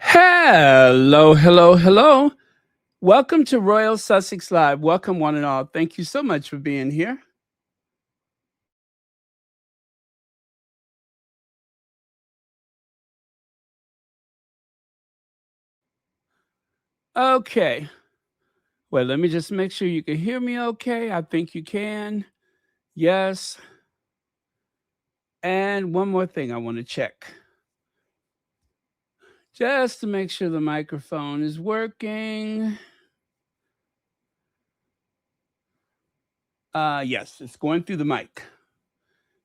Hello, hello, hello. Welcome to Royal Sussex Live. Welcome, one and all. Thank you so much for being here. Okay. Well, let me just make sure you can hear me okay. I think you can. Yes. And one more thing I want to check just to make sure the microphone is working. Yes, it's going through the mic.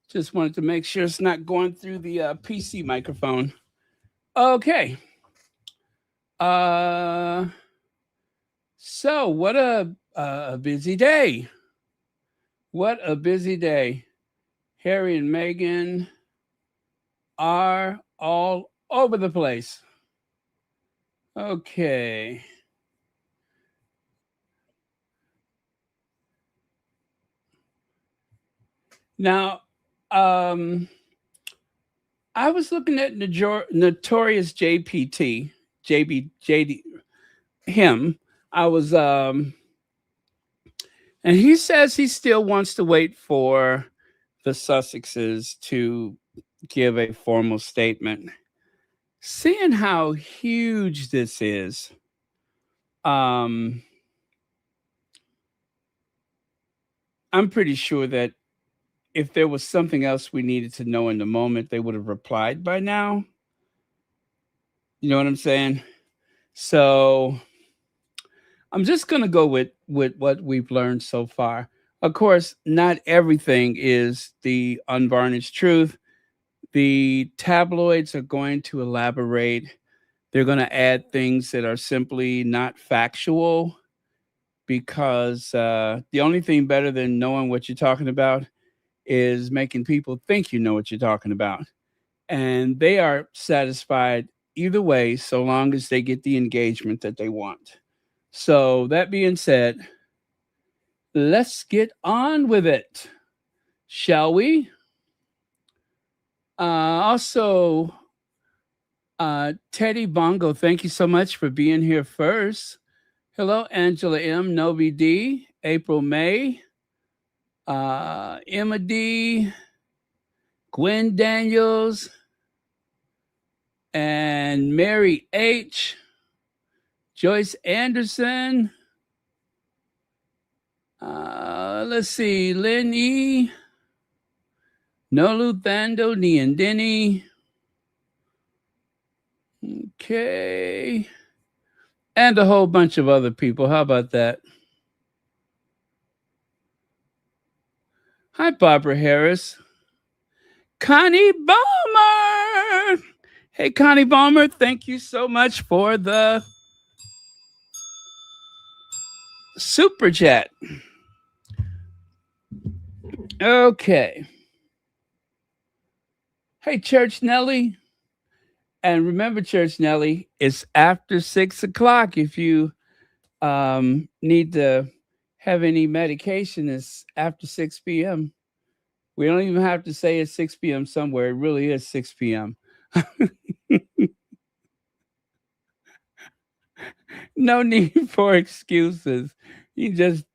Just wanted to make sure it's not going through the PC microphone. Okay. Uh, so what a busy day. What a busy day. Harry and Meghan are all over the place. Okay. Now, um, I was looking at Notorious JPT, JB, JD, him. I was, and he says he still wants to wait for the Sussexes to give a formal statement. Seeing how huge this is, um, I'm pretty sure that if there was something else we needed to know in the moment, they would have replied by now. You know what I'm saying? So I'm just gonna go with what we've learned so far. Of course, not everything is the unvarnished truth. The tabloids are going to elaborate. They're going to add things that are simply not factual because the only thing better than knowing what you're talking about is making people think you know what you're talking about. And they are satisfied either way so long as they get the engagement that they want. So, that being said, let's get on with it, shall we? Also, Teddy Bongo, thank you so much for being here first. Hello, Angela M, Novi D, April May, Emma D, Gwen Daniels, and Mary H, Joyce Anderson. Let's see, Lynn E, Nolu Thando, Nian Denny. Okay. And a whole bunch of other people. How about that? Hi, Barbara Harris. Connie Balmer. Hey, Connie Balmer, thank you so much for the super chat. Okay. Hey, Church Nelly. And remember, Church Nelly, it's after 6 o'clock. If you need to have any medication, it's after 6 p.m. We don't even have to say it's 6 p.m. somewhere. It really is 6 p.m. No need for excuses. You just,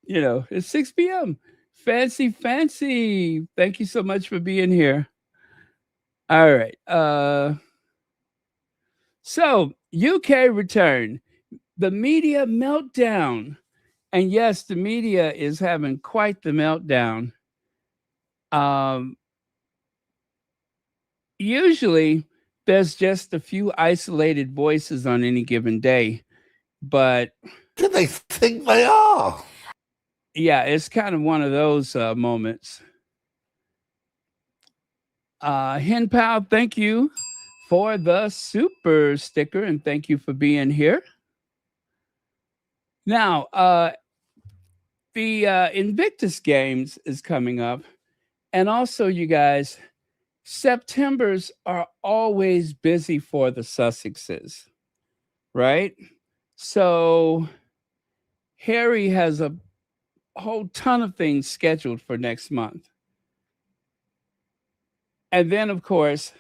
it's 6 p.m. Fancy, fancy. Thank you so much for being here. All right. So UK return, the media meltdown. And yes, the media is having quite the meltdown. Um, Usually there's just a few isolated voices on any given day, but Do they think they are? yeah, it's kind of one of those moments. Hen Pal, thank you for the super sticker and thank you for being here. Now, the Invictus Games is coming up. And also, you guys, Septembers are always busy for the Sussexes, right? So, Harry has a whole ton of things scheduled for next month. And then, of course,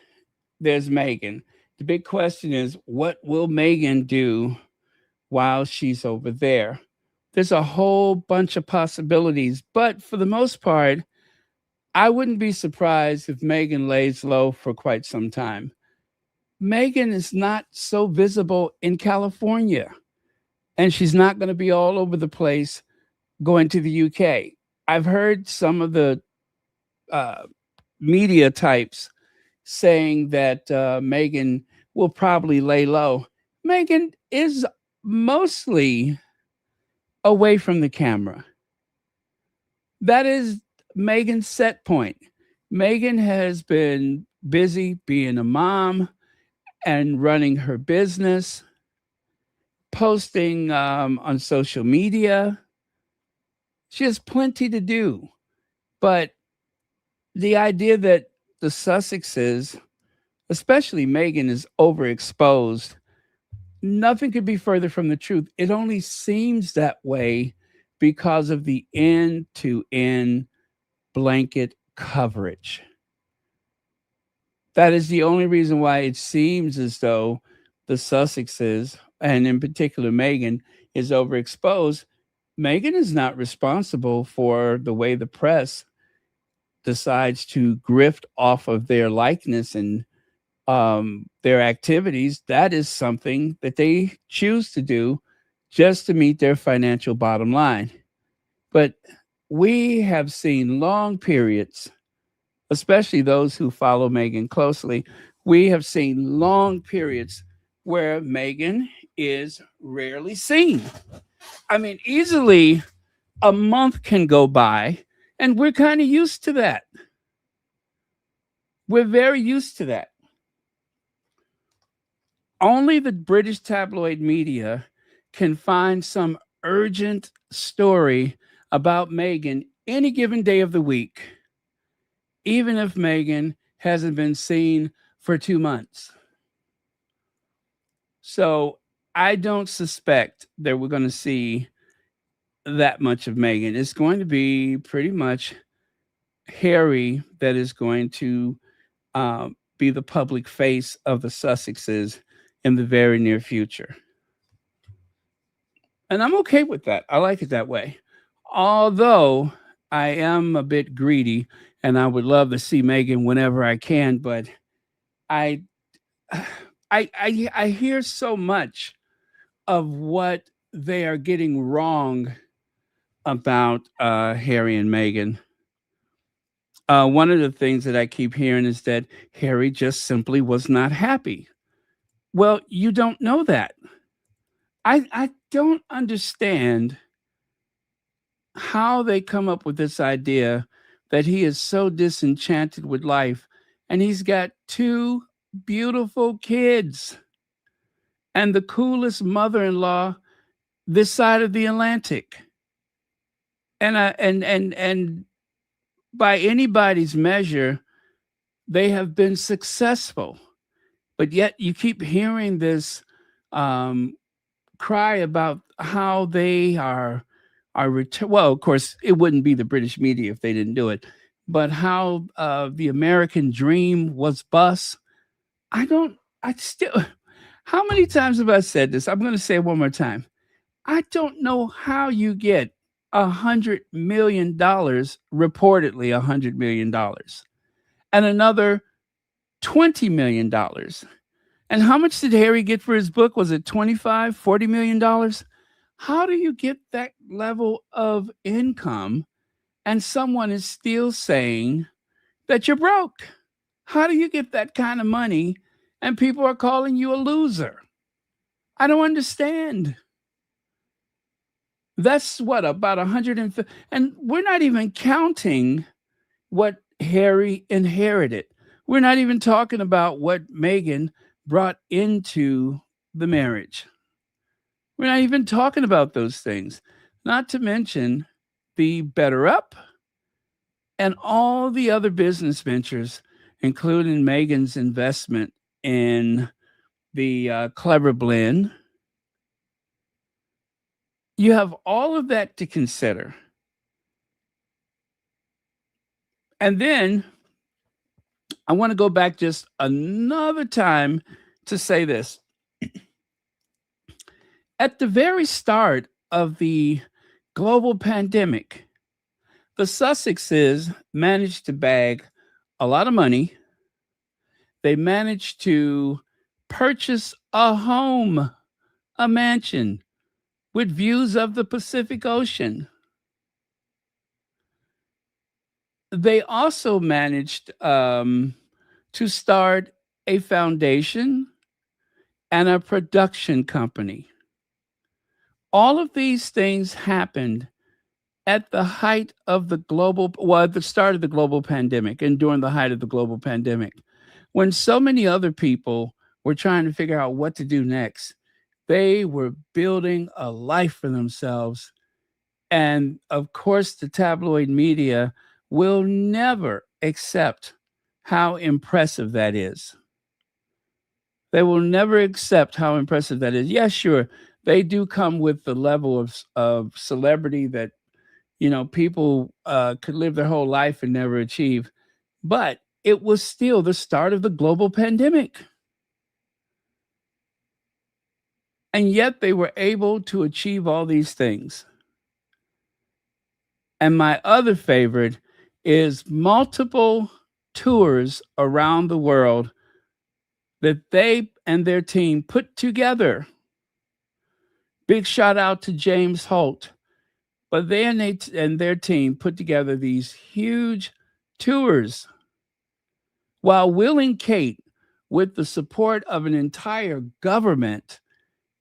there's Meghan. The big question is, what will Meghan do while she's over there? There's a whole bunch of possibilities, but for the most part, I wouldn't be surprised if Meghan lays low for quite some time. Meghan is not so visible in California, and she's not going to be all over the place going to the UK. I've heard some of the uh, media types saying that Meghan will probably lay low. Meghan is mostly away from the camera. That is Meghan's set point. Meghan has been busy being a mom and running her business, posting on social media. She has plenty to do. But the idea that the Sussexes, especially Meghan, is overexposed, nothing could be further from the truth. It only seems that way because of the end to end blanket coverage. That is the only reason why it seems as though the Sussexes, and in particular Meghan, is overexposed. Meghan is not responsible for the way the press decides to grift off of their likeness and their activities. That is something that they choose to do just to meet their financial bottom line. But we have seen long periods, especially those who follow Meghan closely, we have seen long periods where Meghan is rarely seen. I mean, easily a month can go by, and we're kind of used to that. We're very used to that. Only the British tabloid media can find some urgent story about Meghan any given day of the week, even if Meghan hasn't been seen for 2 months. So I don't suspect that we're going to see that much of Meghan. It's going to be pretty much Harry that is going to be the public face of the Sussexes in the very near future. And I'm okay with that. I like it that way. Although I am a bit greedy and I would love to see Meghan whenever I can, but I I hear so much of what they are getting wrong about Harry and Meghan. One of the things that I keep hearing is that Harry just simply was not happy. Well, you don't know that. I don't understand how they come up with this idea that he is so disenchanted with life and he's got two beautiful kids and the coolest mother-in-law this side of the Atlantic. And by anybody's measure, they have been successful. But yet you keep hearing this um, cry about how they are well, of course, it wouldn't be the British media if they didn't do it, but how the American dream was bust. I still, how many times have I said this? I'm going to say it one more time. I don't know how you get $100 million, reportedly $100 million, and another $20 million. And how much did Harry get for his book? Was it 25, $40 million? How do you get that level of income and someone is still saying that you're broke? How do you get that kind of money and people are calling you a loser? I don't understand. That's what, about 150, and we're not even counting what Harry inherited. We're not even talking about what Meghan brought into the marriage. We're not even talking about those things. Not to mention the Better Up and all the other business ventures, including Meghan's investment in the Clever Blend. You have all of that to consider. And then I want to go back just another time to say this. At the very start of the global pandemic, the Sussexes managed to bag a lot of money. They managed to purchase a home, a mansion with views of the Pacific Ocean. They also managed to start a foundation and a production company. All of these things happened at the height of the at the start of the global pandemic and during the height of the global pandemic, when so many other people were trying to figure out what to do next. They were building a life for themselves. And of course, the tabloid media will never accept how impressive that is. They will never accept how impressive that is. Yes, sure, they do come with the level of celebrity that people could live their whole life and never achieve. But it was still the start of the global pandemic. And yet they were able to achieve all these things. And my other favorite is multiple tours around the world that they and their team put together. Big shout out to James Holt. But they and their team put together these huge tours while Will and Kate, with the support of an entire government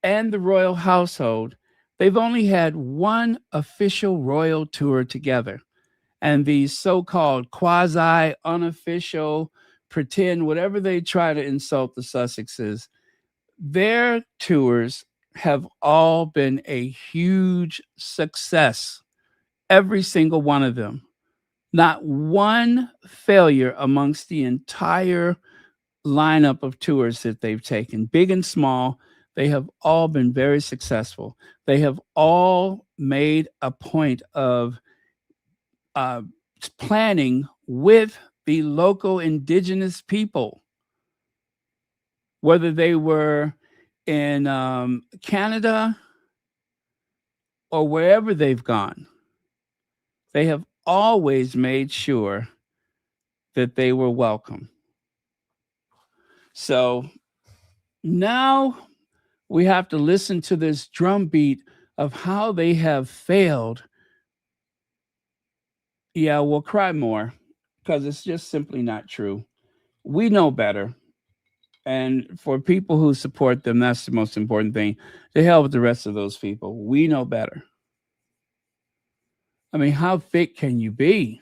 and the royal household, they've only had one official royal tour together. And these so-called quasi unofficial, pretend, whatever they try to insult the Sussexes, their tours have all been a huge success. Every single one of them. Not one failure amongst the entire lineup of tours that they've taken, big and small. They have all been very successful. They have all made a point of uh, planning with the local indigenous people, whether they were in Canada or wherever they've gone. They have always made sure that they were welcome. So now we have to listen to this drumbeat of how they have failed. Yeah, we'll cry more because it's just simply not true. We know better. And for people who support them, that's the most important thing. To hell with the rest of those people. We know better. I mean, how thick can you be?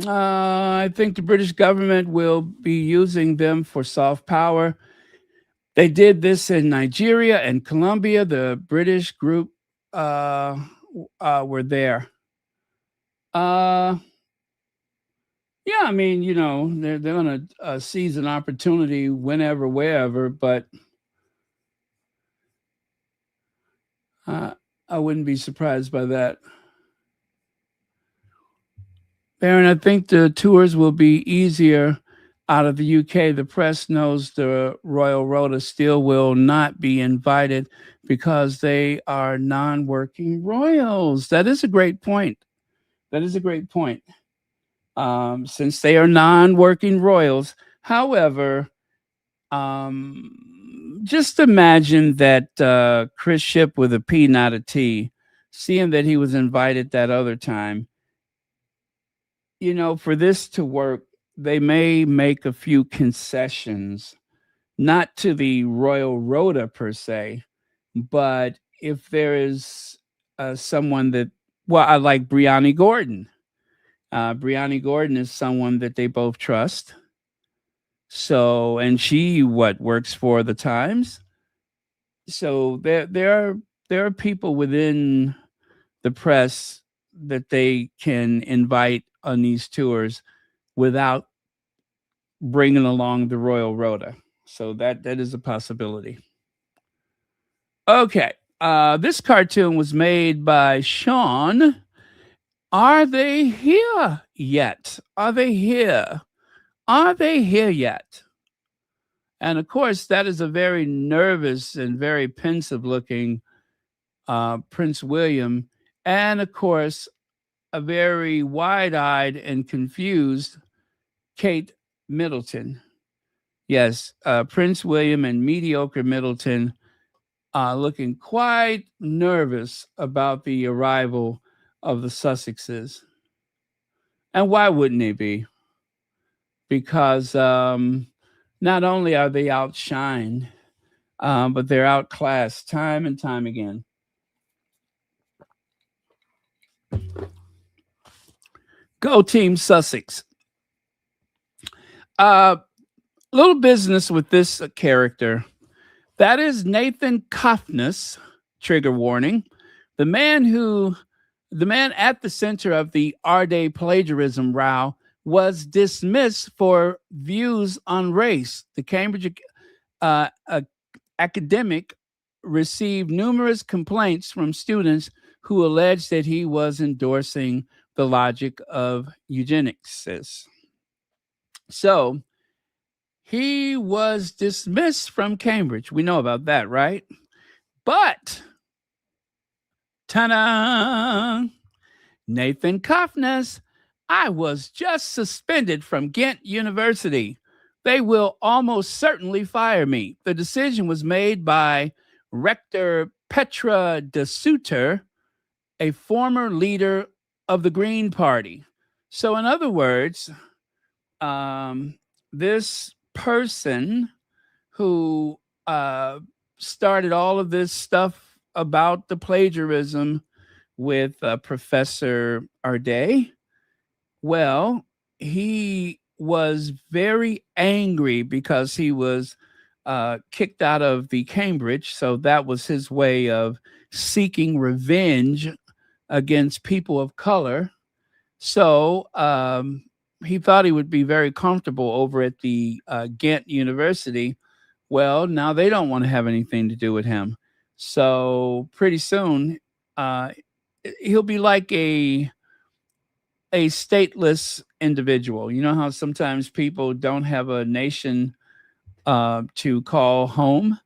I think the British government will be using them for soft power. They did this in Nigeria and Colombia. The British group were there. Uh, yeah, I mean, they're going to seize an opportunity whenever, wherever, but I wouldn't be surprised by that. Baron, I think the tours will be easier out of the UK. The press knows the Royal Rota still will not be invited because they are non-working royals. That is a great point. That is a great point. Since they are non-working royals. However, just imagine that Chris Ship with a P, not a T, seeing that he was invited that other time. For this to work, they may make a few concessions, not to the Royal Rota per se, but if there is someone that, well, I like Brianni Gordon. Brianni Gordon is someone that they both trust. So, and she works for the Times. So there are people within the press that they can invite on these tours without bringing along the Royal Rota. So that is a possibility. Okay. This cartoon was made by Sean. Are they here yet? Are they here? Are they here yet? And of course, that is a very nervous and very pensive looking Prince William. And of course, a very wide eyed and confused Kate Middleton. Yes, Prince William and mediocre Middleton looking quite nervous about the arrival of the Sussexes. And why wouldn't they be? Because not only are they outshined, but they're outclassed time and time again. Go Team Sussex. Little business with this character. That is Nathan Kofnas, trigger warning. The man at the center of the Arday plagiarism row was dismissed for views on race. The Cambridge academic received numerous complaints from students who alleged that he was endorsing the logic of eugenics. So he was dismissed from Cambridge. We know about that, right? But, ta-da! Nathan Kofnas, I was just suspended from Ghent University. They will almost certainly fire me. The decision was made by Rector Petra de Suter, a former leader of the Green Party. So, in other words, this person who started all of this stuff about the plagiarism with Professor Arday, well, he was very angry because he was kicked out of the Cambridge. So that was his way of seeking revenge against people of color. So he thought he would be very comfortable over at the Ghent University. Well, now they don't want to have anything to do with him. So pretty soon, he'll be like a stateless individual. You know how sometimes people don't have a nation to call home,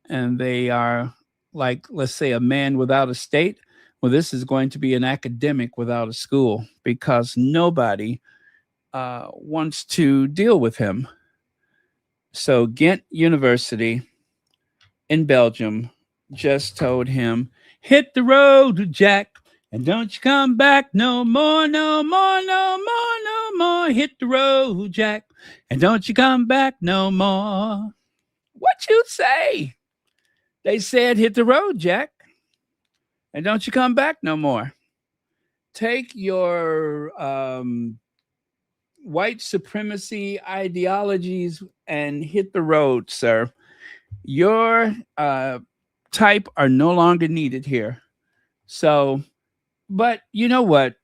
and they are like, let's say, a man without a state. Well, this is going to be an academic without a school because nobody wants to deal with him. So Ghent University in Belgium just told him, hit the road, Jack, and don't you come back no more, no more, no more, no more. Hit the road, Jack, and don't you come back no more. What you say? They said, hit the road, Jack, and don't you come back no more. Take your white supremacy ideologies and hit the road, sir. Your type are no longer needed here. So, but you know what?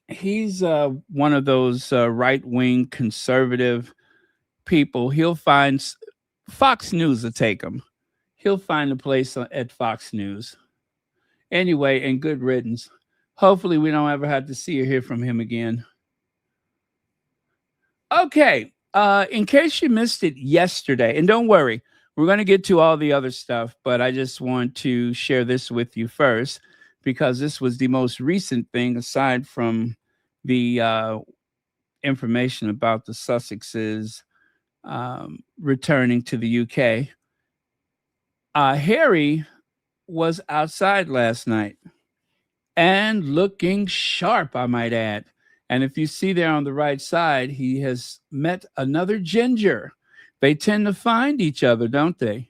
He's one of those right-wing conservative people. He'll find Fox News will take him. He'll find a place at Fox News. Anyway, and good riddance. Hopefully, we don't ever have to see or hear from him again. Okay, in case you missed it yesterday, and don't worry, we're going to get to all the other stuff, but I just want to share this with you first because this was the most recent thing aside from the information about the Sussexes returning to the UK. Harry was outside last night and looking sharp, I might add. And if you see there on the right side, he has met another ginger. They tend to find each other, don't they?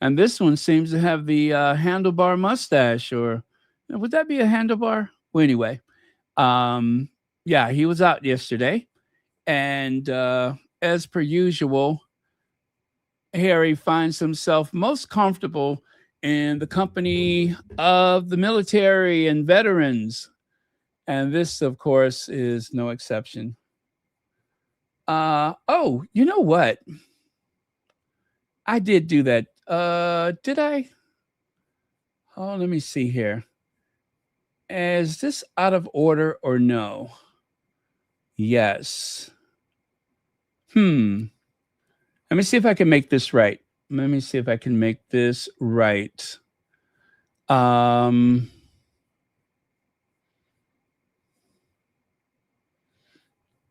And this one seems to have the handlebar mustache, or would that be a handlebar? Well, anyway, yeah, he was out yesterday. And as per usual, Harry finds himself most comfortable in the company of the military and veterans. And this, of course, is no exception. Oh, you know what? I did do that. Did I? Oh, let me see here. Is this out of order or no? Yes. Hmm. Let me see if I can make this right. Let me see if I can make this right. Um,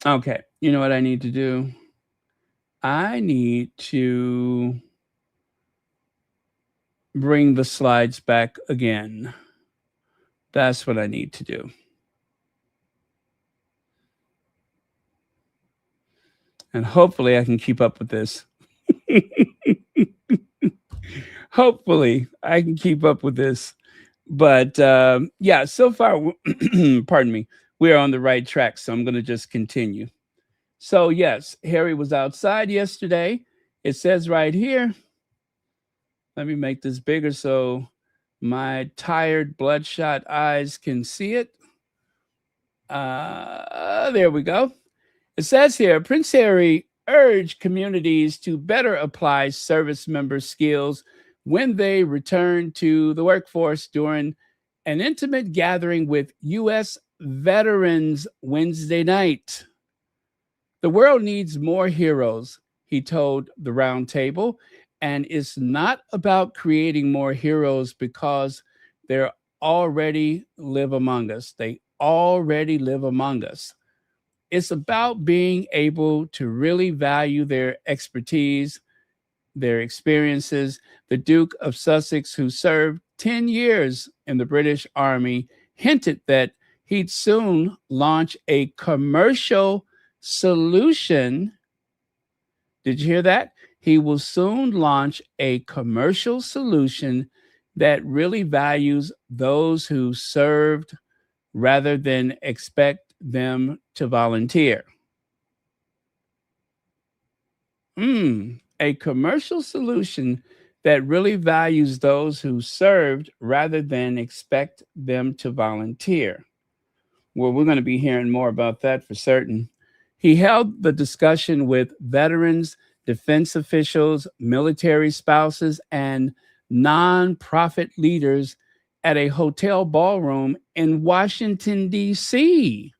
okay. You know what I need to do? I need to bring the slides back again. That's what I need to do. And hopefully I can keep up with this. Hopefully I can keep up with this. But yeah, so far, pardon me, we are on the right track. So I'm going to just continue. So, yes, Harry was outside yesterday. It says right here, let me make this bigger so my tired, bloodshot eyes can see it. There we go. It says here Prince Harry urged communities to better apply service member skills when they return to the workforce during an intimate gathering with U.S. veterans Wednesday night. The world needs more heroes, he told the round table, and it's not about creating more heroes because they already live among us. They already live among us. It's about being able to really value their expertise, their experiences. The Duke of Sussex, who served 10 years in the British Army, hinted that he'd soon launch a commercial solution. Did you hear that? He will soon launch a commercial solution that really values those who served rather than expect them to volunteer. A commercial solution that really values those who served rather than expect them to volunteer. Well, we're going to be hearing more about that for certain. He held the discussion with veterans, defense officials, military spouses, and nonprofit leaders at a hotel ballroom in Washington, D.C.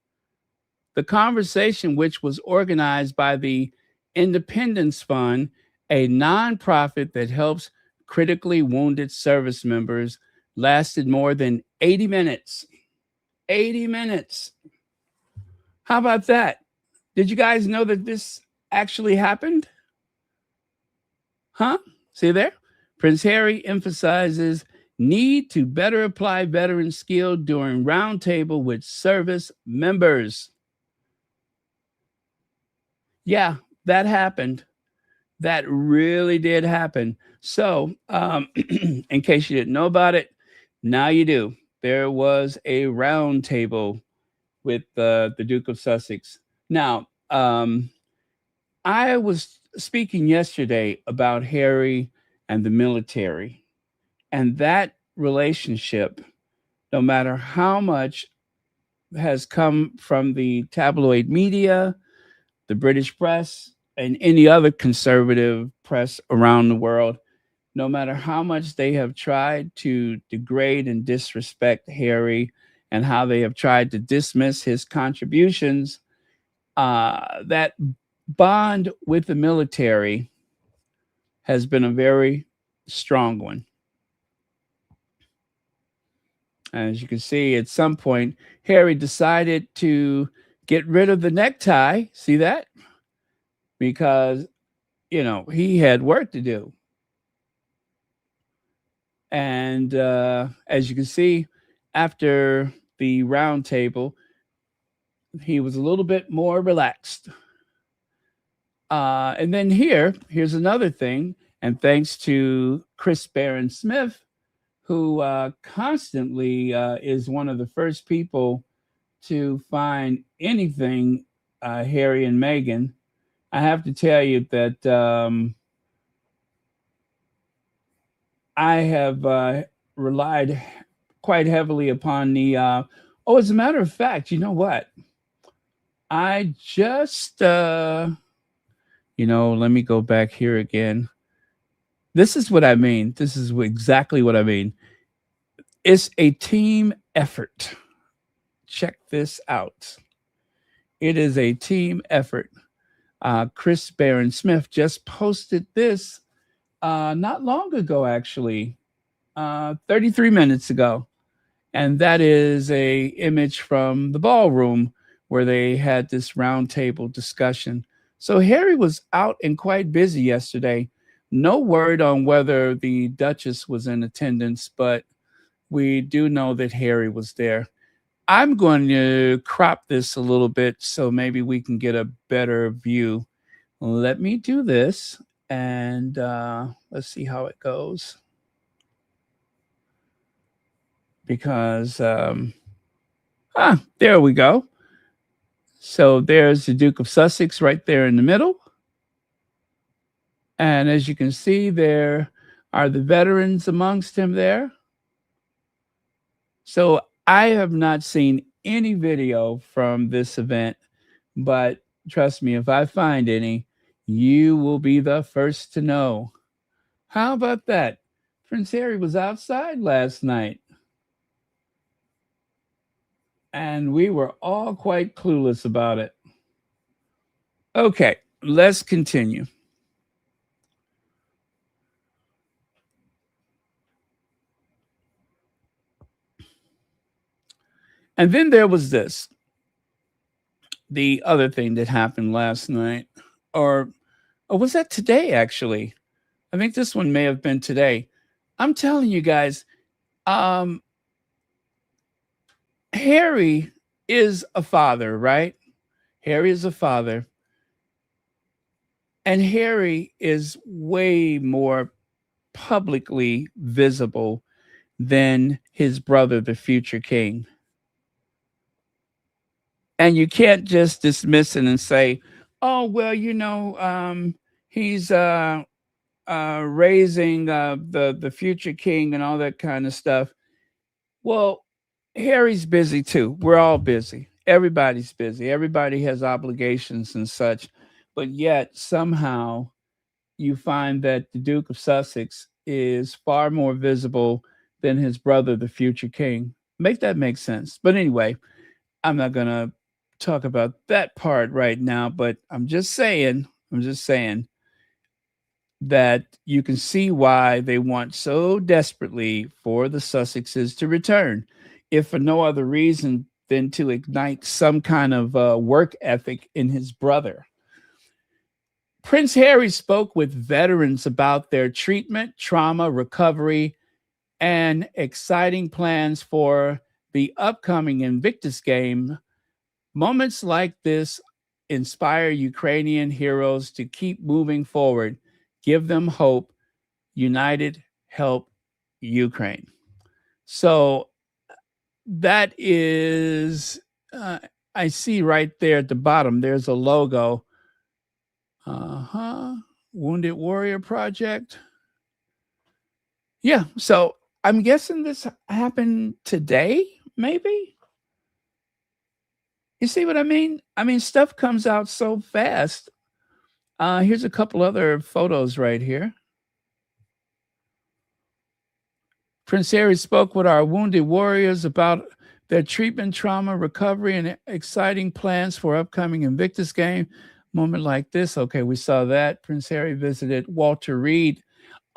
The conversation, which was organized by the Independence Fund, a nonprofit that helps critically wounded service members, lasted more than 80 minutes. 80 minutes. How about that? Did you guys know that this actually happened? Huh? See there? Prince Harry emphasizes need to better apply veteran skill during roundtable with service members. Yeah, that happened. That really did happen. So, in case you didn't know about it, now you do. There was a round table with the Duke of Sussex. Now, I was speaking yesterday about Harry and the military, and that relationship, no matter how much has come from the tabloid media, the British press, and any other conservative press around the world, no matter how much they have tried to degrade and disrespect Harry and how they have tried to dismiss his contributions, that bond with the military has been a very strong one. As you can see, at some point, Harry decided to get rid of the necktie. See that? Because, he had work to do. And as you can see, after the round table, he was a little bit more relaxed. And then here's another thing. And thanks to Chris Barron Smith, who constantly is one of the first people to find anything Harry and Meghan. I have to tell you that I have relied quite heavily upon the. As a matter of fact, you know what? I just, let me go back here again. This is what I mean. This is exactly what I mean. It's a team effort. Check this out. It is a team effort. Chris Barron Smith just posted this not long ago, actually, 33 minutes ago. And that is a image from the ballroom where they had this roundtable discussion. So Harry was out and quite busy yesterday. No word on whether the Duchess was in attendance, but we do know that Harry was there. I'm going to crop this a little bit so maybe we can get a better view. Let me do this and let's see how it goes. Because, there we go. So there's the Duke of Sussex right there in the middle. And as you can see, there are the veterans amongst him there. So I have not seen any video from this event, but trust me, if I find any, you will be the first to know. How about that? Prince Harry was outside last night. And we were all quite clueless about it. Okay, let's continue. And then there was this, the other thing that happened last night, or was that today actually? I think this one may have been today. I'm telling you guys, um, Harry is a father, right? Harry is a father. And Harry is way more publicly visible than his brother, the future king. And you can't just dismiss it and say, "Oh well, he's raising the future king and all that kind of stuff." Well, Harry's busy too. We're all busy. Everybody's busy. Everybody has obligations and such, but yet somehow you find that the Duke of Sussex is far more visible than his brother, the future king. Make that make sense. But anyway, I'm not gonna talk about that part right now, but I'm just saying that you can see why they want so desperately for the Sussexes to return, if for no other reason than to ignite some kind of work ethic in his brother. Prince Harry spoke with veterans about their treatment, trauma, recovery, and exciting plans for the upcoming Invictus game. Moments like this inspire Ukrainian heroes to keep moving forward, give them hope. United help Ukraine. So that is, I see right there at the bottom, there's a logo. Wounded Warrior Project. Yeah. So I'm guessing this happened today, maybe. You see what I mean? I mean, stuff comes out so fast. Here's a couple other photos right here. Prince Harry spoke with our wounded warriors about their treatment, trauma, recovery, and exciting plans for upcoming Invictus game. Moment like this. Okay, we saw that. Prince Harry visited Walter Reed.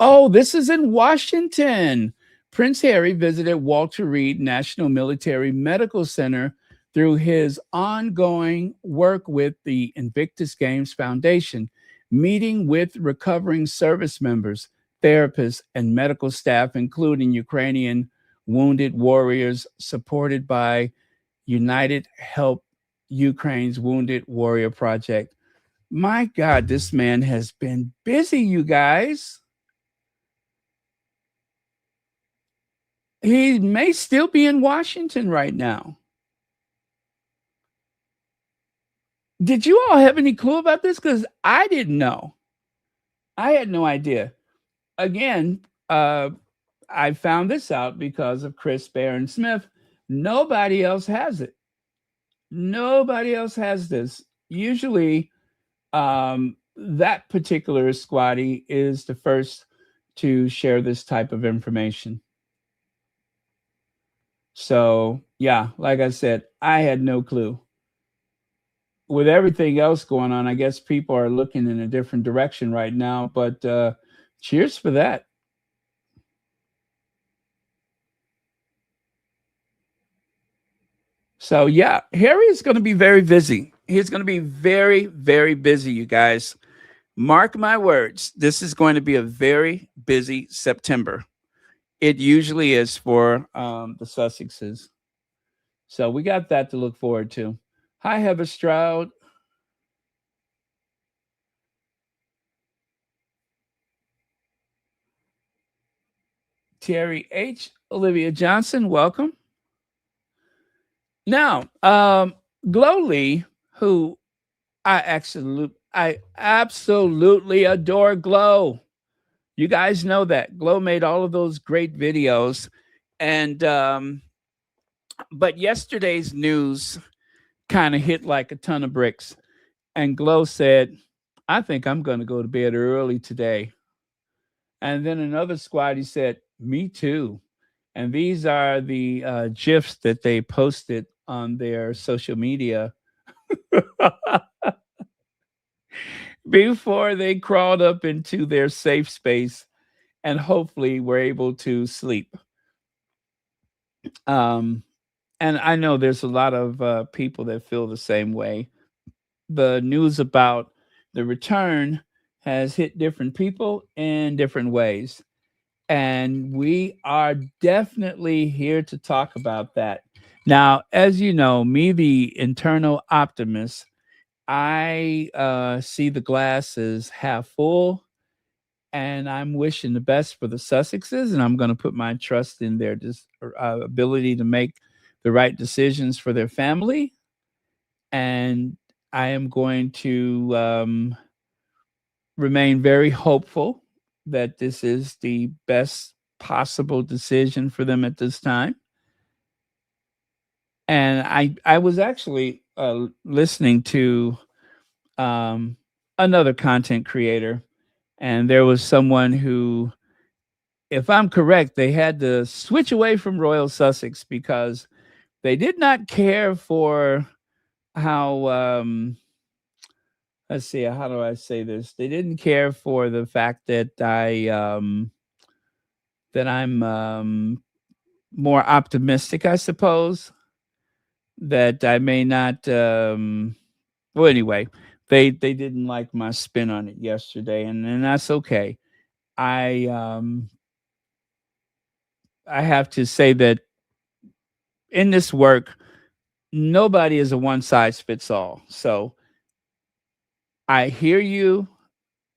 Oh, this is in Washington. Prince Harry visited Walter Reed National Military Medical Center through his ongoing work with the Invictus Games Foundation, meeting with recovering service members, therapists, and medical staff, including Ukrainian wounded warriors, supported by United Help Ukraine's Wounded Warrior Project. My God, this man has been busy, you guys. He may still be in Washington right now. Did you all have any clue about this? Because I didn't know. I had no idea. Again, I found this out because of Chris Barron Smith. Nobody else has it. Nobody else has this. Usually, that particular squatty is the first to share this type of information. So, yeah, like I said, I had no clue. With everything else going on, I guess people are looking in a different direction right now, but cheers for that. So, yeah, Harry is going to be very busy. He's going to be very, very busy, you guys. Mark my words, this is going to be a very busy September. It usually is for the Sussexes. So we got that to look forward to. Hi, Heather Stroud. Terry H. Olivia Johnson, welcome. Now, Glowly, who I absolutely adore Glow. You guys know that Glow made all of those great videos, and but yesterday's news kind of hit like a ton of bricks. And Glow said, "I think I'm going to go to bed early today." And then another squad, he said, "Me too." And these are the gifs that they posted on their social media before they crawled up into their safe space and hopefully were able to sleep. Um, and I know there's a lot of people that feel the same way. The news about the return has hit different people in different ways. And we are definitely here to talk about that. Now, as you know, me, the internal optimist, I see the glass as half full, and I'm wishing the best for the Sussexes, and I'm going to put my trust in their ability to make the right decisions for their family. And I am going to remain very hopeful that this is the best possible decision for them at this time. And I was actually listening to um, another content creator, and there was someone who, if I'm correct, they had to switch away from Royal Sussex because they did not care for how let's see, how do I say this? They didn't care for the fact that I'm more optimistic, I suppose, that I may not well anyway, they didn't like my spin on it yesterday, and that's okay. I um I have to say that in this work, nobody is a one size fits all. So I hear you.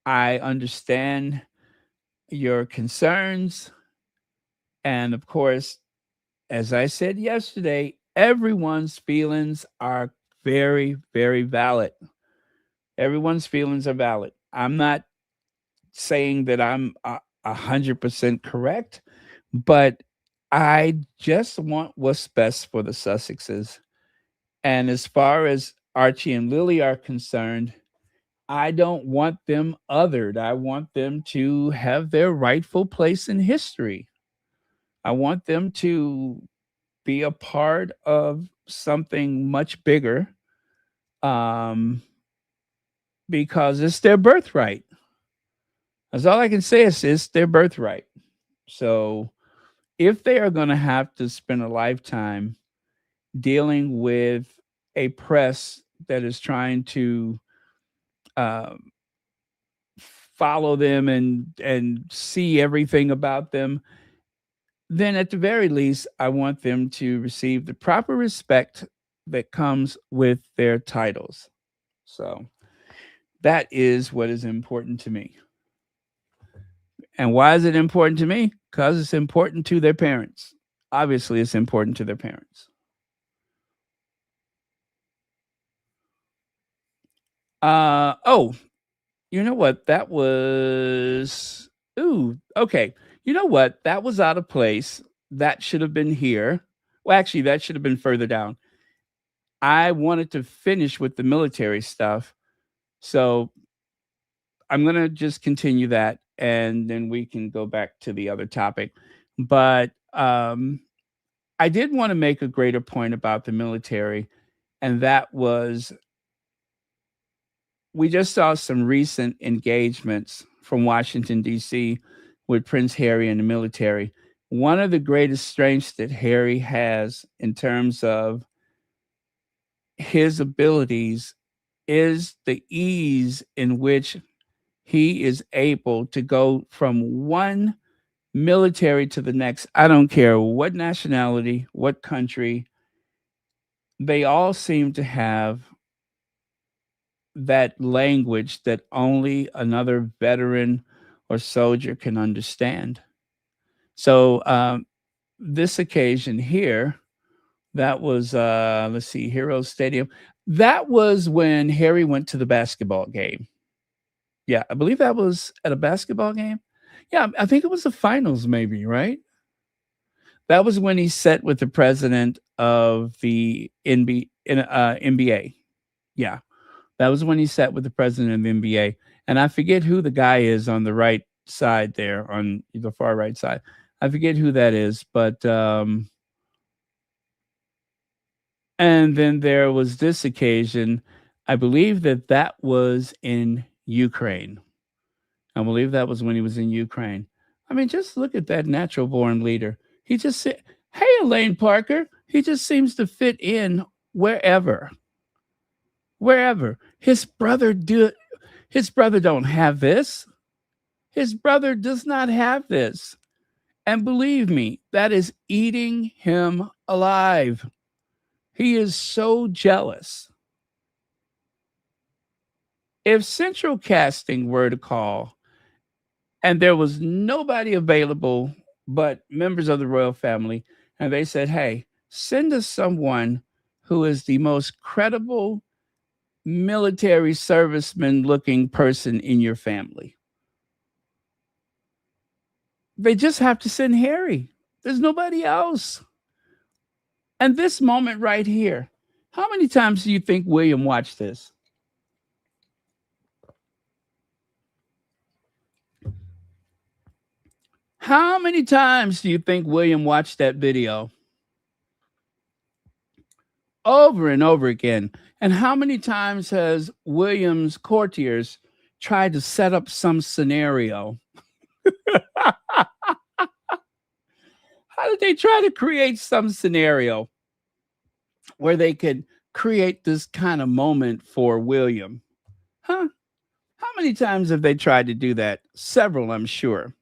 I understand your concerns. And of course, as I said yesterday, everyone's feelings are very, very valid. Everyone's feelings are valid. I'm not saying that I'm 100% correct, but I just want what's best for the Sussexes. And as far as Archie and Lily are concerned, I don't want them othered. I want them to have their rightful place in history. I want them to be a part of something much bigger, um, because it's their birthright. That's all I can say is it's their birthright. So if they are going to have to spend a lifetime dealing with a press that is trying to um, follow them and see everything about them, then at the very least, I want them to receive the proper respect that comes with their titles. So that is what is important to me. And why is it important to me? Because it's important to their parents. Obviously, it's important to their parents. Oh, you know what? That was ooh, okay. You know what? That was out of place. That should have been here. Well, actually, that should have been further down. I wanted to finish with the military stuff. So I'm going to just continue that and then we can go back to the other topic. But I did want to make a greater point about the military, and that was we just saw some recent engagements from Washington, D.C. with Prince Harry and the military. One of the greatest strengths that Harry has in terms of his abilities is the ease in which he is able to go from one military to the next. I don't care what nationality, what country, they all seem to have that language that only another veteran or soldier can understand. So, this occasion here, that was, let's see, Hero Stadium. That was when Harry went to the basketball game. Yeah, I believe that was at a basketball game. Yeah, I think it was the finals, maybe, right? That was when he sat with the president of the NBA. Yeah, that was when he sat with the president of the NBA. And I forget who the guy is on the right side there, on the far right side. I forget who that is, but and then there was this occasion. I believe that was in Ukraine. I believe that was when he was in Ukraine. I mean, just look at that natural born leader. He just said, "Hey, Elaine Parker." He just seems to fit in wherever, wherever. His brother don't have this. His brother does not have this. And believe me, that is eating him alive. He is so jealous. If Central Casting were to call and there was nobody available but members of the royal family, and they said, "Hey, send us someone who is the most credible military serviceman looking person in your family." They just have to send Harry. There's nobody else. And this moment right here, how many times do you think William watched this? How many times do you think William watched that video? Over and over again. And how many times has William's courtiers tried to set up some scenario? How did they try to create some scenario where they could create this kind of moment for William? Huh? How many times have they tried to do that? Several, I'm sure.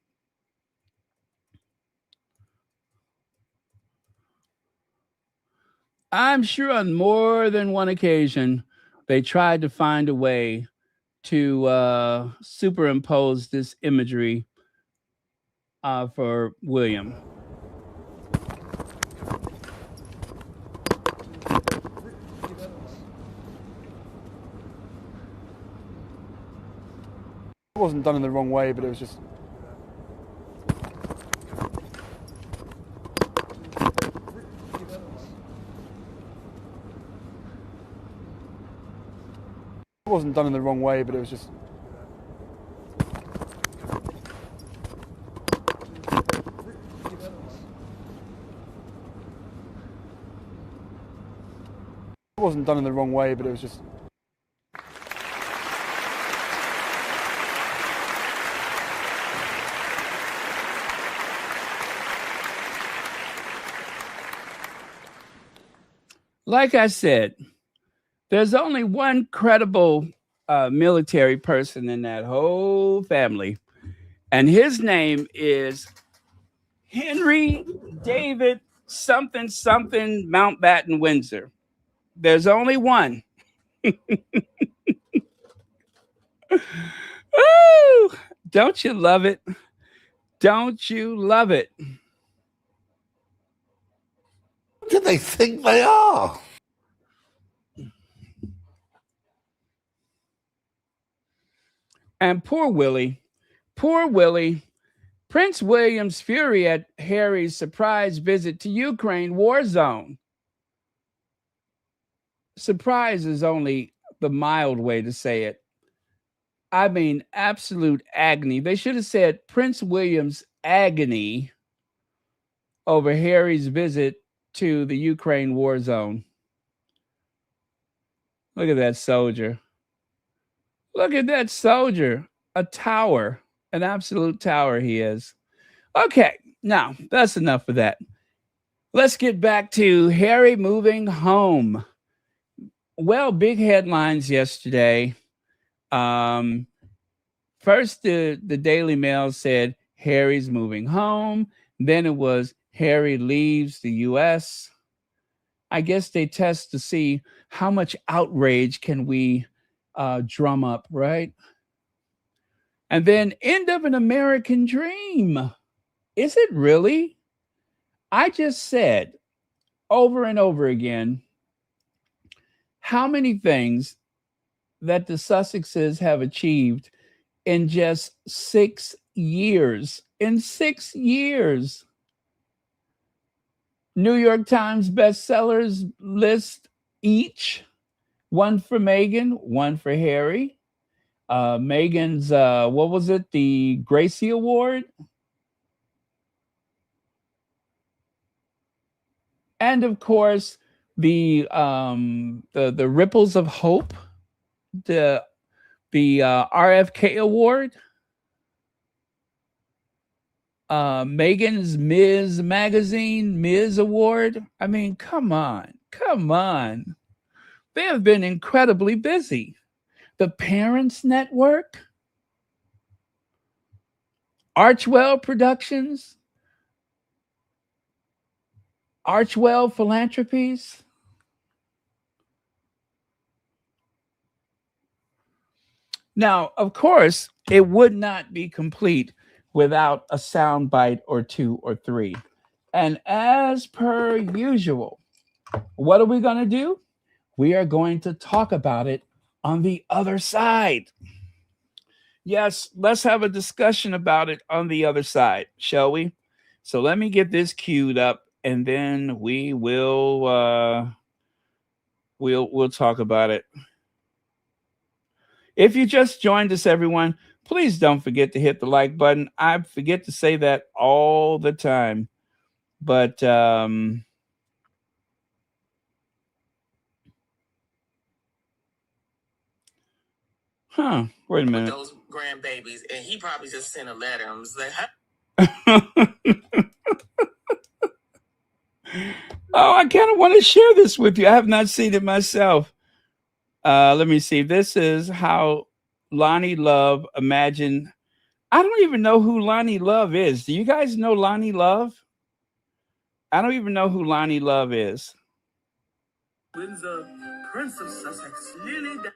I'm sure on more than one occasion they tried to find a way to superimpose this imagery for William. It wasn't done in the wrong way, but it was just. It wasn't done in the wrong way, but it was just. It wasn't done in the wrong way, but it was just. Like I said, there's only one credible military person in that whole family, and his name is Henry David something something Mountbatten-Windsor. There's only one. Ooh, don't you love it? Don't you love it? Who do they think they are? And poor Willie, poor Willie. Prince William's fury at Harry's surprise visit to Ukraine war zone. Surprise is only the mild way to say it. I mean, absolute agony. They should have said Prince William's agony over Harry's visit to the Ukraine war zone. Look at that soldier. Look at that soldier. A tower, an absolute tower he is. Okay, now that's enough of that. Let's get back to Harry moving home. Well, big headlines yesterday. First, the Daily Mail said Harry's moving home. Then it was Harry leaves the U.S. I guess they test to see how much outrage can we drum up, right? And then end of an American dream. Is it really? I just said over and over again how many things that the Sussexes have achieved in just 6 years. In 6 years. New York Times bestsellers list each. One for Meghan, one for Harry. Meghan's, what was it? The Gracie Award. And of course, the Ripples of Hope, the RFK Award. Meghan's Ms. Magazine, Ms. Award. I mean, come on. They have been incredibly busy. The Parents Network, Archwell Productions, Archwell Philanthropies. Now, of course, it would not be complete without a soundbite or two or three. And as per usual, what are we going to do? We are going to talk about it on the other side. Yes, let's have a discussion about it on the other side, shall we? So let me get this queued up, and then we will we'll talk about it. If you just joined us, everyone, please don't forget to hit the like button. I forget to say that all the time, but wait a minute. Those grandbabies, and he probably just sent a letter and was like, Oh, I kind of want to share this with you. I have not seen it myself. Let me see. This is how Lonnie Love imagined. I don't even know who Lonnie Love is. Do you guys know Lonnie Love? I don't even know who Lonnie Love is. Windsor, Prince of Sussex, Lilibet.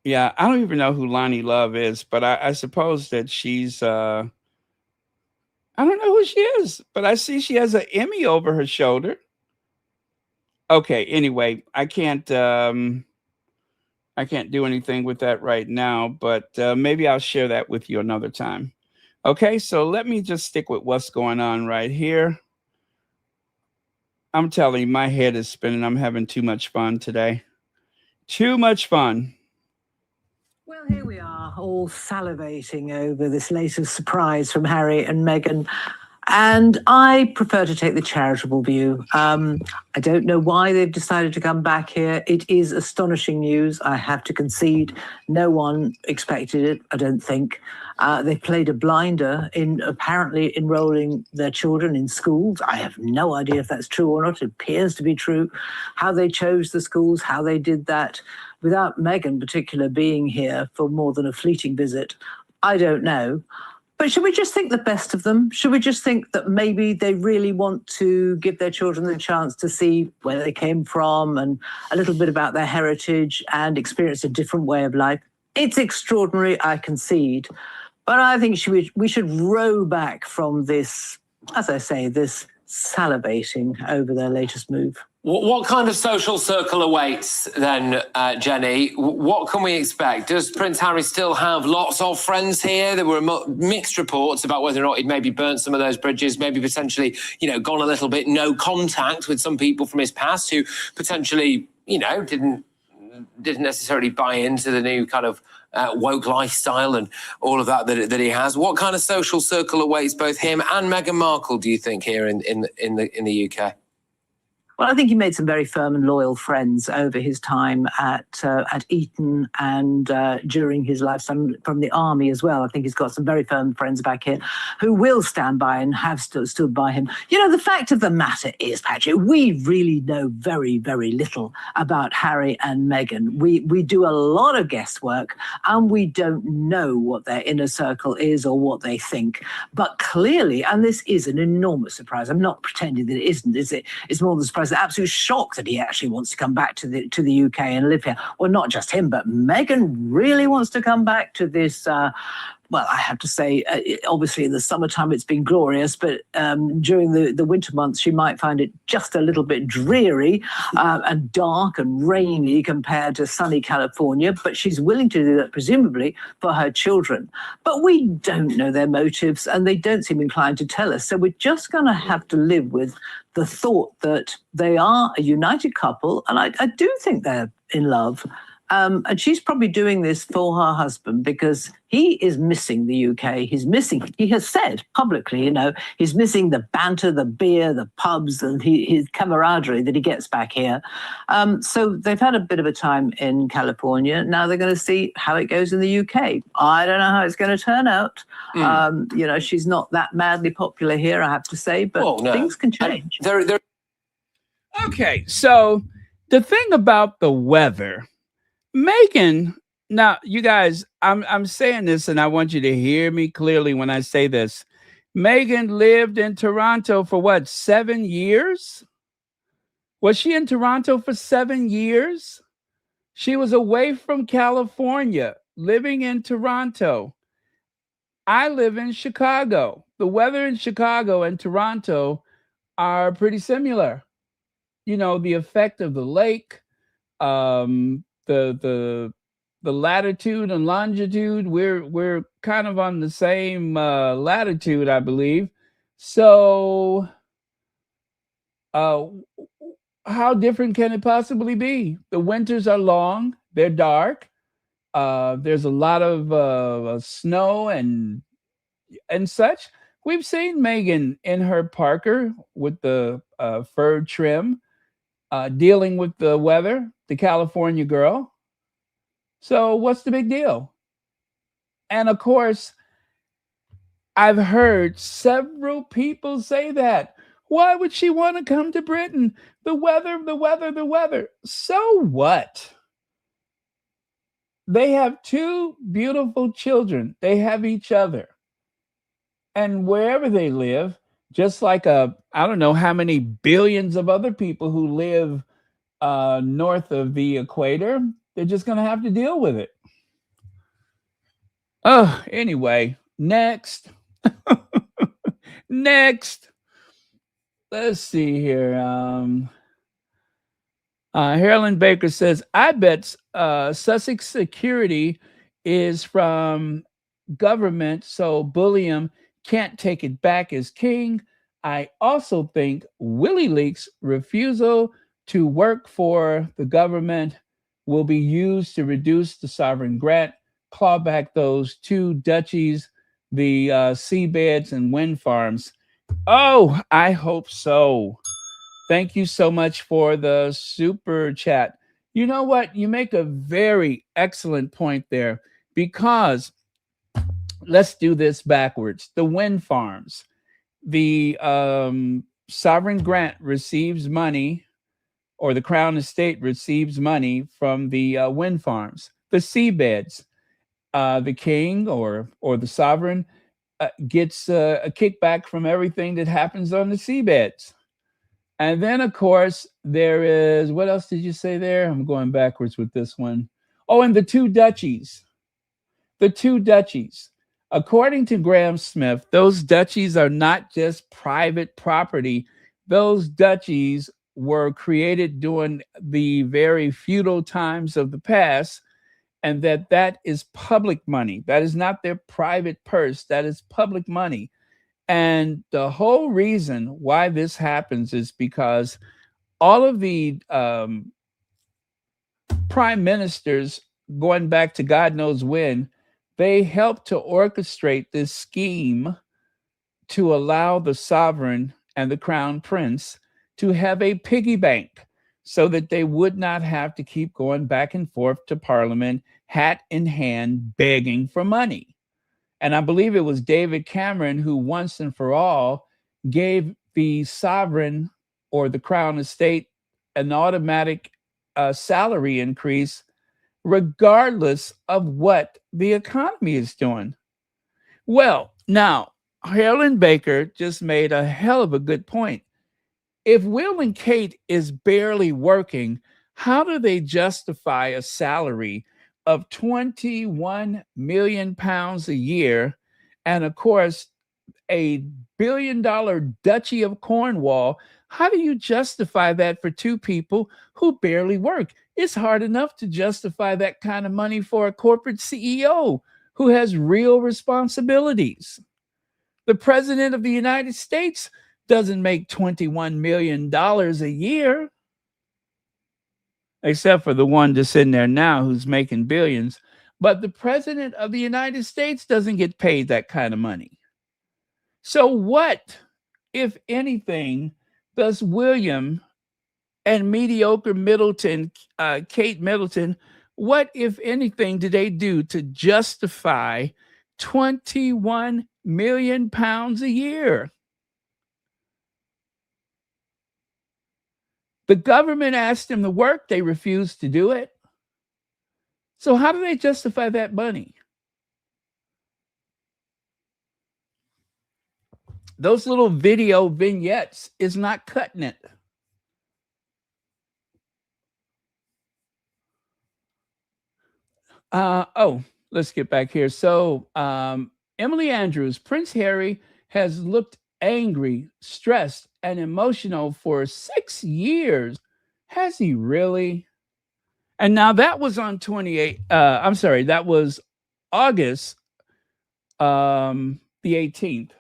Yeah, I don't even know who Lonnie Love is, but I suppose that she's I don't know who she is, but I see she has an Emmy over her shoulder. Okay, anyway, I can't do anything with that right now, but maybe I'll share that with you another time. Okay, so let me just stick with what's going on right here. I'm telling you, my head is spinning. I'm having too much fun today. Too much fun. Well, here we are, all salivating over this latest surprise from Harry and Meghan. And I prefer to take the charitable view. I don't know why they've decided to come back here. It is astonishing news, I have to concede. No one expected it, I don't think. They played a blinder in apparently enrolling their children in schools. I have no idea if that's true or not. It appears to be true. How they chose the schools, how they did that, without Meghan in particular being here for more than a fleeting visit, I don't know. But should we just think the best of them? Should we just think that maybe they really want to give their children the chance to see where they came from and a little bit about their heritage and experience a different way of life? It's extraordinary, I concede. But I think we should row back from this, as I say, this salivating over their latest move. What kind of social circle awaits then, Jenny? What can we expect? Does Prince Harry still have lots of friends here? There were mixed reports about whether or not he'd maybe burnt some of those bridges, maybe potentially, gone a little bit no contact with some people from his past who potentially, didn't necessarily buy into the new kind of woke lifestyle and all of that he has. What kind of social circle awaits both him and Meghan Markle, do you think, here in the UK? Well, I think he made some very firm and loyal friends over his time at Eton and during his lifetime from the army as well. I think he's got some very firm friends back here who will stand by and have stood by him. You know, the fact of the matter is, Patrick, we really know very, very little about Harry and Meghan. We do a lot of guesswork and we don't know what their inner circle is or what they think. But clearly, and this is an enormous surprise, I'm not pretending that it isn't, is it? It's more than a surprise. The absolute shock that he actually wants to come back to the UK and live here. Well, not just him, but Meghan really wants to come back to this. Well, I have to say, obviously in the summertime it's been glorious, but during the winter months she might find it just a little bit dreary and dark and rainy compared to sunny California. But she's willing to do that, presumably, for her children. But we don't know their motives and they don't seem inclined to tell us. So we're just going to have to live with the thought that they are a united couple. And I do think they're in love. And she's probably doing this for her husband because he is missing the UK. He has said publicly, you know, he's missing the banter, the beer, the pubs, and his camaraderie that he gets back here. So they've had a bit of a time in California. Now they're going to see how it goes in the UK. I don't know how it's going to turn out. You know, she's not that madly popular here, I have to say, but things can change. Okay, so the thing about the weather, Meghan, now you guys, I'm saying this and I want you to hear me clearly when I say this. Meghan lived in Toronto for what, 7 years? Was she in Toronto for 7 years? She was away from California, living in Toronto. I live in Chicago. The weather in Chicago and Toronto are pretty similar. You know, the effect of the lake, the latitude and longitude, we're kind of on the same latitude, I believe. So how different can it possibly be? The winters are long, they're dark, there's a lot of snow and such. We've seen Meghan in her Parker with the fur trim, dealing with the weather, the California girl. So what's the big deal? And of course, I've heard several people say that. Why would she want to come to Britain? The weather, the weather, the weather. So what? They have two beautiful children. They have each other. And wherever they live, just like I don't know how many billions of other people who live north of the equator, they're just going to have to deal with it. Oh, anyway, next. Next. Let's see here. Harlan Baker says, I bet Sussex security is from government, so Bulliam can't take it back as king. I also think WikiLeaks' refusal to work for the government will be used to reduce the sovereign grant, claw back those two duchies, the seabeds and wind farms. Oh, I hope so. Thank you so much for the super chat. You know what? You make a very excellent point there, because let's do this backwards. The wind farms, the sovereign grant receives money, or the Crown Estate receives money from the wind farms. The seabeds, the king or the sovereign gets a kickback from everything that happens on the seabeds. And then, of course, there is, what else did you say there? I'm going backwards with this one. Oh, and the two duchies. The two duchies. According to Graham Smith, those duchies are not just private property. Those duchies were created during the very feudal times of the past, and that is public money. That is not their private purse. That is public money. And the whole reason why this happens is because all of the prime ministers going back to God knows when, they helped to orchestrate this scheme to allow the sovereign and the crown prince to have a piggy bank so that they would not have to keep going back and forth to Parliament, hat in hand, begging for money. And I believe it was David Cameron who once and for all gave the sovereign or the crown estate an automatic salary increase regardless of what the economy is doing. Well, now, Helen Baker just made a hell of a good point. If Will and Kate is barely working, how do they justify a salary of 21 million pounds a year? And of course, a $1 billion Duchy of Cornwall. How do you justify that for two people who barely work? It's hard enough to justify that kind of money for a corporate CEO who has real responsibilities. The president of the United States doesn't make $21 million a year, except for the one that's in there now who's making billions. But the president of the United States doesn't get paid that kind of money. So what, if anything, does William and mediocre Middleton, Kate Middleton, what, if anything, do they do to justify 21 million pounds a year? The government asked them to work. They refused to do it. So how do they justify that money? Those little video vignettes is not cutting it. Let's get back here. So Emily Andrews, Prince Harry has looked angry, stressed, and emotional for 6 years. Has he really? And now that was on 28. That was August the 18th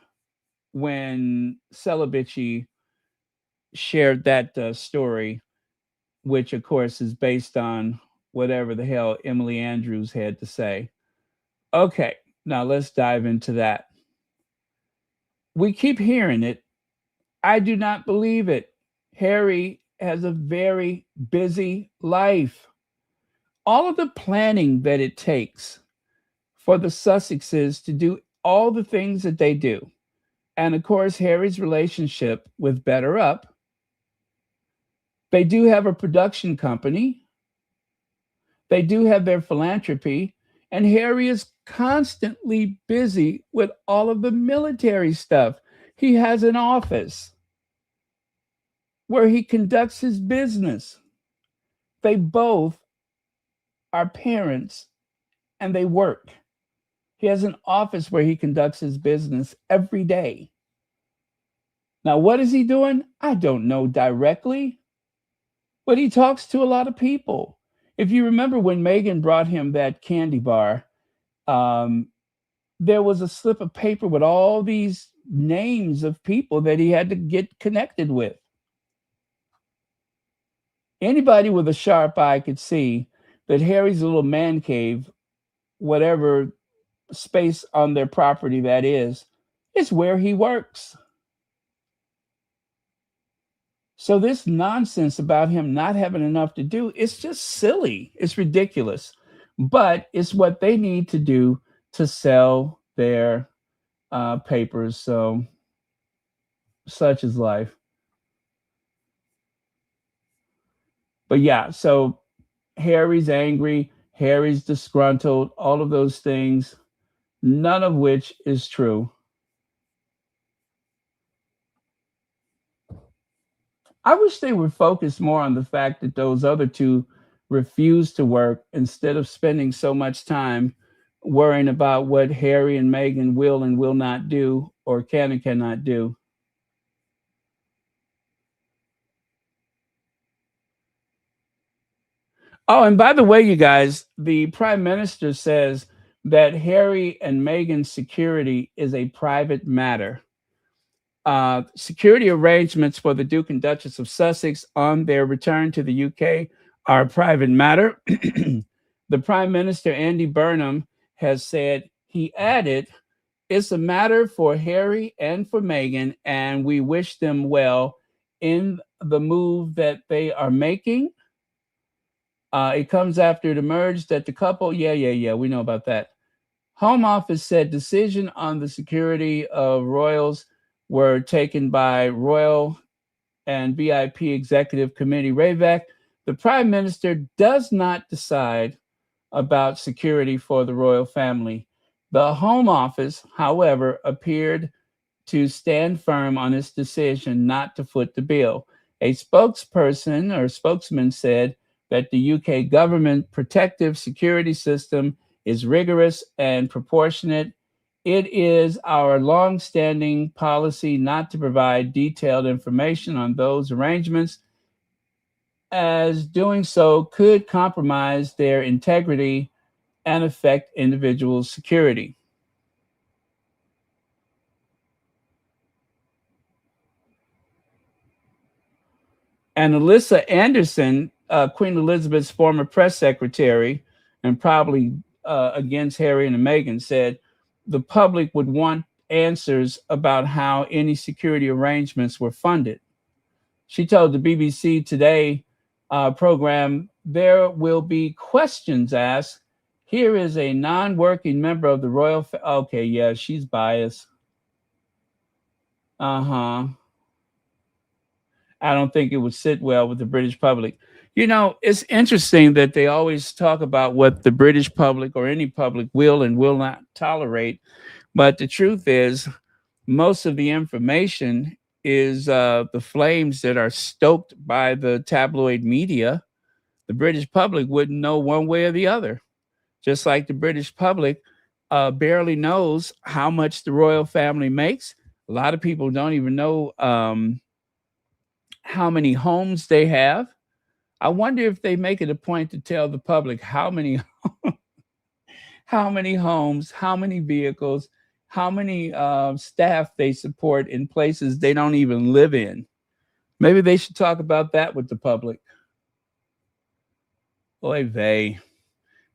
when Celibici shared that story, which of course is based on whatever the hell Emily Andrews had to say. Okay, now let's dive into that. We keep hearing it. I do not believe it. Harry has a very busy life. All of the planning that it takes for the Sussexes to do all the things that they do, and of course, Harry's relationship with Better Up. They do have a production company. They do have their philanthropy. And Harry is constantly busy with all of the military stuff. He has an office where he conducts his business. They both are parents and they work. He has an office where he conducts his business every day. Now, what is he doing? I don't know directly, but he talks to a lot of people. If you remember when Meghan brought him that candy bar, there was a slip of paper with all these names of people that he had to get connected with. Anybody with a sharp eye could see that Harry's little man cave, whatever space on their property that is where he works. So this nonsense about him not having enough to do, it's just silly. It's ridiculous. But it's what they need to do to sell their papers. So such is life. But yeah, so Harry's angry, Harry's disgruntled, all of those things, none of which is true. I wish they would focus more on the fact that those other two refused to work instead of spending so much time worrying about what Harry and Meghan will and will not do or can and cannot do. Oh, and by the way, you guys, the Prime Minister says that Harry and Meghan's security is a private matter. Security arrangements for the Duke and Duchess of Sussex on their return to the UK are a private matter. The Prime Minister, Andy Burnham, has said, he added, it's a matter for Harry and for Meghan, and we wish them well in the move that they are making. It comes after it emerged that the couple, we know about that. Home Office said decision on the security of royals were taken by Royal and VIP Executive Committee RAVAC. The Prime Minister does not decide about security for the royal family. The Home Office, however, appeared to stand firm on its decision not to foot the bill. A spokesperson or spokesman said that the UK government protective security system is rigorous and proportionate. It is our long-standing policy not to provide detailed information on those arrangements, as doing so could compromise their integrity and affect individuals' security. And Alyssa Anderson, Queen Elizabeth's former press secretary, and probably against Harry and Meghan, said the public would want answers about how any security arrangements were funded. She told the BBC Today program, there will be questions asked. Here is a non-working member of the royal okay, yeah, she's biased. I don't think it would sit well with the British public. You know, it's interesting that they always talk about what the British public or any public will and will not tolerate. But the truth is, most of the information is the flames that are stoked by the tabloid media. The British public wouldn't know one way or the other. Just like the British public barely knows how much the royal family makes. A lot of people don't even know how many homes they have. I wonder if they make it a point to tell the public how many homes, how many vehicles, how many staff they support in places they don't even live in. Maybe they should talk about that with the public. Oy vey.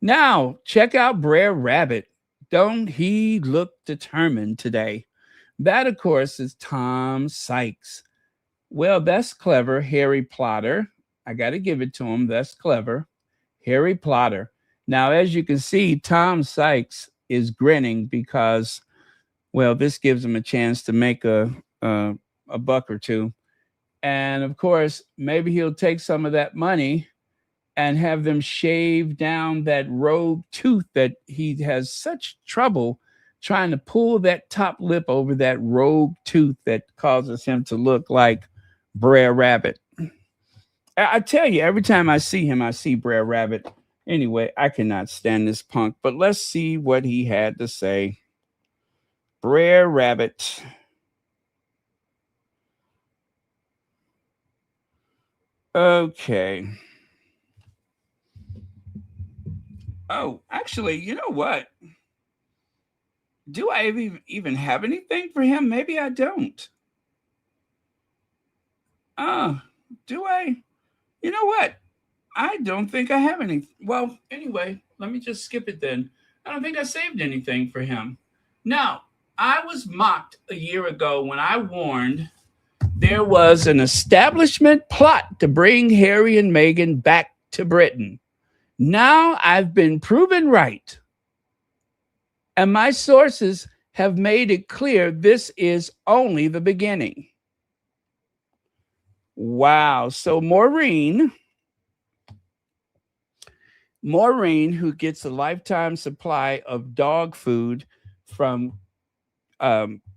Now, check out Brer Rabbit. Don't he look determined today? That, of course, is Tom Sykes. Well, that's clever, Harry Plotter. I got to give it to him. That's clever. Harry Plotter. Now, as you can see, Tom Sykes is grinning because, well, this gives him a chance to make a buck or two. And, of course, maybe he'll take some of that money and have them shave down that rogue tooth that he has such trouble trying to pull that top lip over that rogue tooth that causes him to look like Brer Rabbit. I tell you, every time I see him, I see Brer Rabbit. Anyway, I cannot stand this punk, but let's see what he had to say. Brer Rabbit. Okay. Oh, actually, you know what? Do I even have anything for him? Maybe I don't. Do I? You know what? I don't think I have any. Well, anyway, let me just skip it then. I don't think I saved anything for him. Now, I was mocked a year ago when I warned there was an establishment plot to bring Harry and Meghan back to Britain. Now I've been proven right. And my sources have made it clear this is only the beginning. Wow. So Maureen, who gets a lifetime supply of dog food from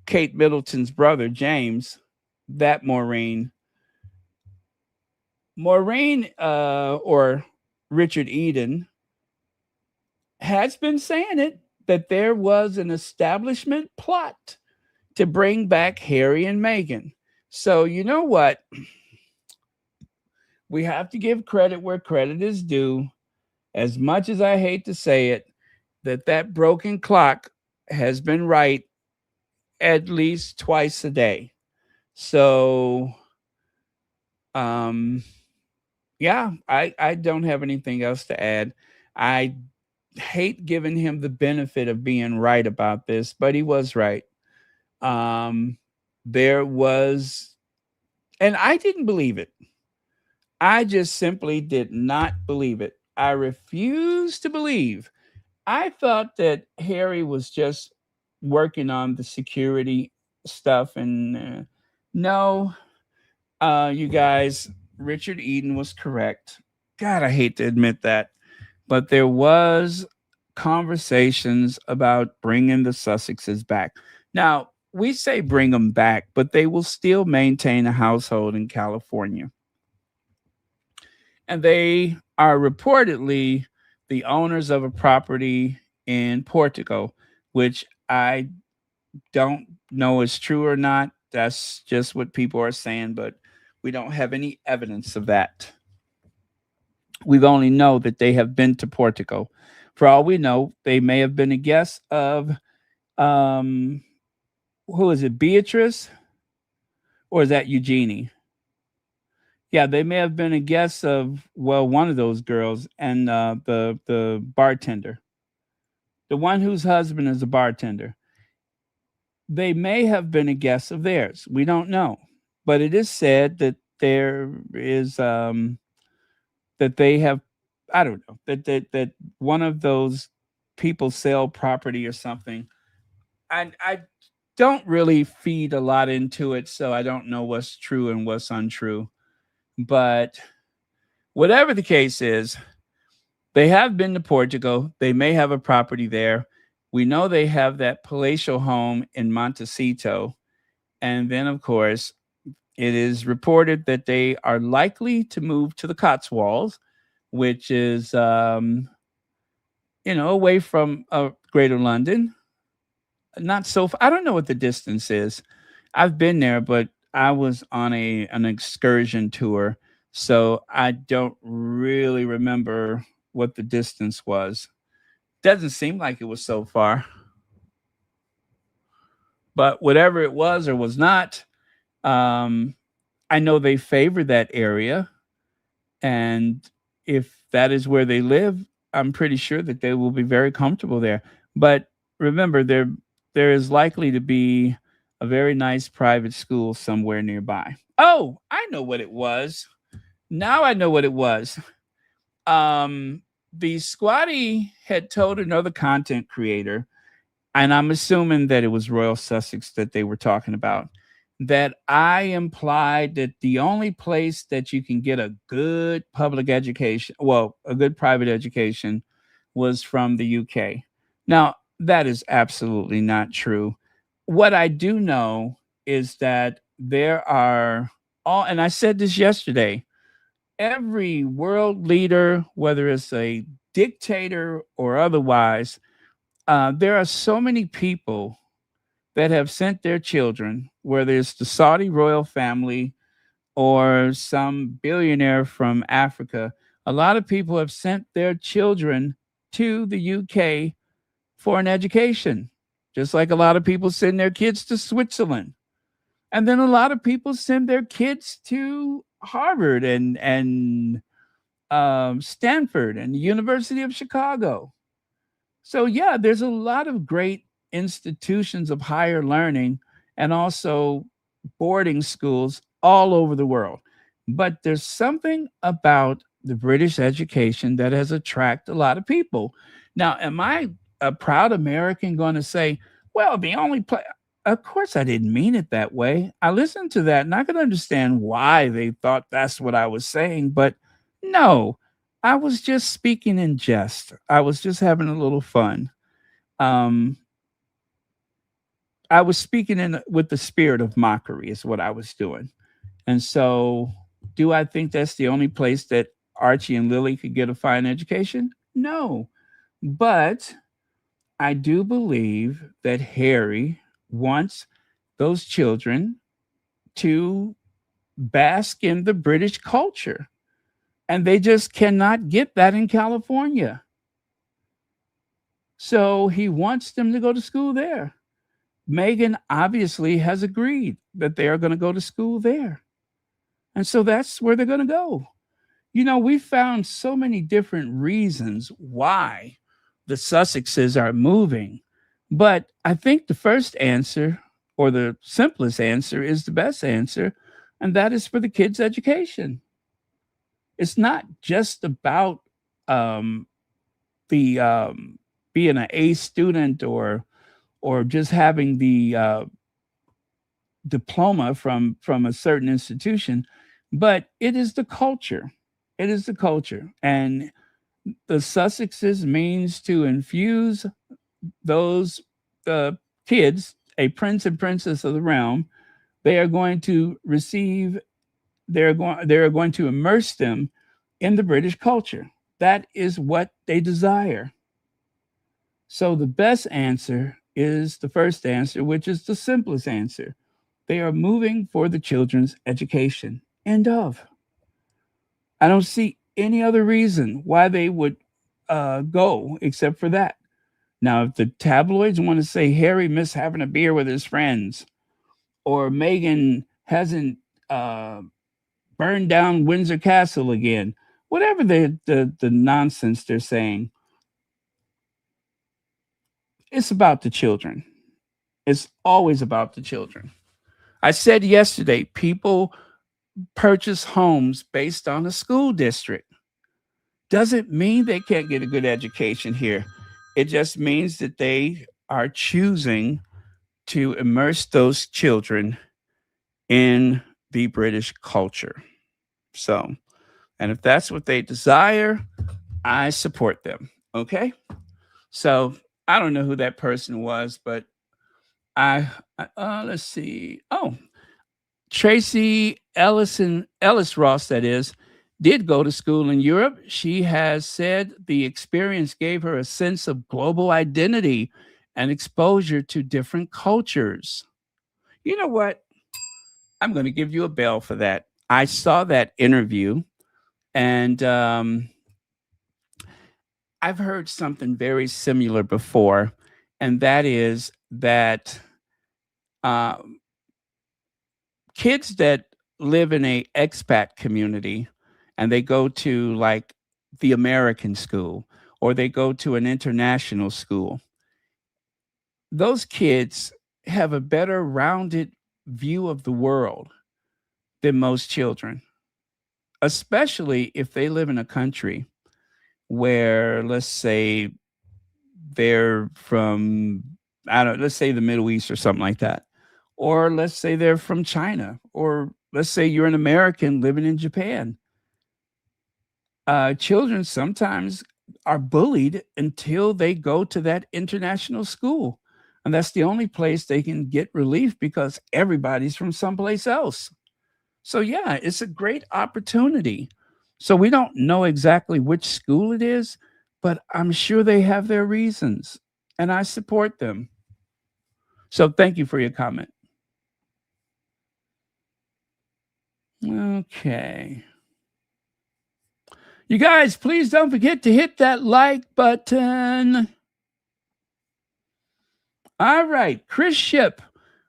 Kate Middleton's brother, James, that Maureen, or Richard Eden, has been saying it, that there was an establishment plot to bring back Harry and Meghan. So you know what? We have to give credit where credit is due. As much as I hate to say it, that broken clock has been right at least twice a day. So, yeah, I don't have anything else to add. I hate giving him the benefit of being right about this, but he was right. There was, and I didn't believe it. I just simply did not believe it. I refused to believe. I thought that Harry was just working on the security stuff, and no, you guys, Richard Eden was correct. God, I hate to admit that, but there was conversations about bringing the Sussexes back. Now, we say bring them back, but they will still maintain a household in California. And they are reportedly the owners of a property in Portugal, which I don't know is true or not. That's just what people are saying, but we don't have any evidence of that. We only know that they have been to Portugal. For all we know, they may have been a guest of um who is it, Beatrice? Or is that Eugenie? Yeah, they may have been a guest of, well, one of those girls, and the bartender, the one whose husband is a bartender. They may have been a guest of theirs. We don't know, but it is said that there is that they have, I don't know, that one of those people sell property or something. I don't really feed a lot into it, so I don't know what's true and what's untrue. But whatever the case is, they have been to Portugal. They may have a property there. We know they have that palatial home in Montecito. And then, of course, it is reported that they are likely to move to the Cotswolds, which is, away from Greater London. Not so far. I don't know what the distance is. I've been there, but I was on an excursion tour, so I don't really remember what the distance was. Doesn't seem like it was so far. But whatever it was or was not, I know they favor that area. And if that is where they live, I'm pretty sure that they will be very comfortable there. But remember, there is likely to be a very nice private school somewhere nearby. Oh, I know what it was. Now I know what it was. The squatty had told another content creator, and I'm assuming that it was Royal Sussex that they were talking about, that I implied that the only place that you can get a good public education, well, a good private education, was from the UK. Now, that is absolutely not true. What I do know is that there are all, and I said this yesterday, every world leader, whether it's a dictator or otherwise, there are so many people that have sent their children, whether it's the Saudi royal family or some billionaire from Africa. A lot of people have sent their children to the UK for an education, just like a lot of people send their kids to Switzerland. And then a lot of people send their kids to Harvard and Stanford and the University of Chicago. So, yeah, there's a lot of great institutions of higher learning and also boarding schools all over the world. But there's something about the British education that has attracted a lot of people. Now, am I a proud American going to say, well, the only place? Of course, I didn't mean it that way. I listened to that and I could understand why they thought that's what I was saying. But no, I was just speaking in jest. I was just having a little fun. I was speaking with the spirit of mockery is what I was doing. And so do I think that's the only place that Archie and Lily could get a fine education? No. But I do believe that Harry wants those children to bask in the British culture. And they just cannot get that in California. So he wants them to go to school there. Meghan obviously has agreed that they are going to go to school there. And so that's where they're going to go. We found so many different reasons why the Sussexes are moving. But I think the first answer, or the simplest answer, is the best answer, and that is for the kids' education. It's not just about um, the being an A student, or just having the diploma from a certain institution, but it is the culture. It is the culture, and the Sussexes means to infuse those kids, a prince and princess of the realm. They are going to receive. They are going to immerse them in the British culture. That is what they desire. So the best answer is the first answer, which is the simplest answer. They are moving for the children's education. End of. I don't see any other reason why they would go except for that. Now, if the tabloids want to say Harry missed having a beer with his friends, or Meghan hasn't burned down Windsor Castle again, whatever the nonsense they're saying, it's about the children. It's always about the children. I said yesterday, people purchase homes based on a school district. Doesn't mean they can't get a good education here. It just means that they are choosing to immerse those children in the British culture. So, and if that's what they desire, I support them. Okay. So I don't know who that person was, but let's see. Oh, Tracy Ellis Ross, that is, did go to school in Europe. She has said the experience gave her a sense of global identity and exposure to different cultures. You know what? I'm going to give you a bell for that. I saw that interview, and I've heard something very similar before, and that is that kids that live in a expat community and they go to like the American school, or they go to an international school, those kids have a better rounded view of the world than most children, especially if they live in a country where, let's say, they're from, I don't know, let's say the Middle East or something like that. Or let's say they're from China, or let's say you're an American living in Japan. Children sometimes are bullied until they go to that international school. And that's the only place they can get relief, because everybody's from someplace else. So, yeah, it's a great opportunity. So we don't know exactly which school it is, but I'm sure they have their reasons, and I support them. So thank you for your comment. Okay. You guys, please don't forget to hit that like button. All right. Chris Ship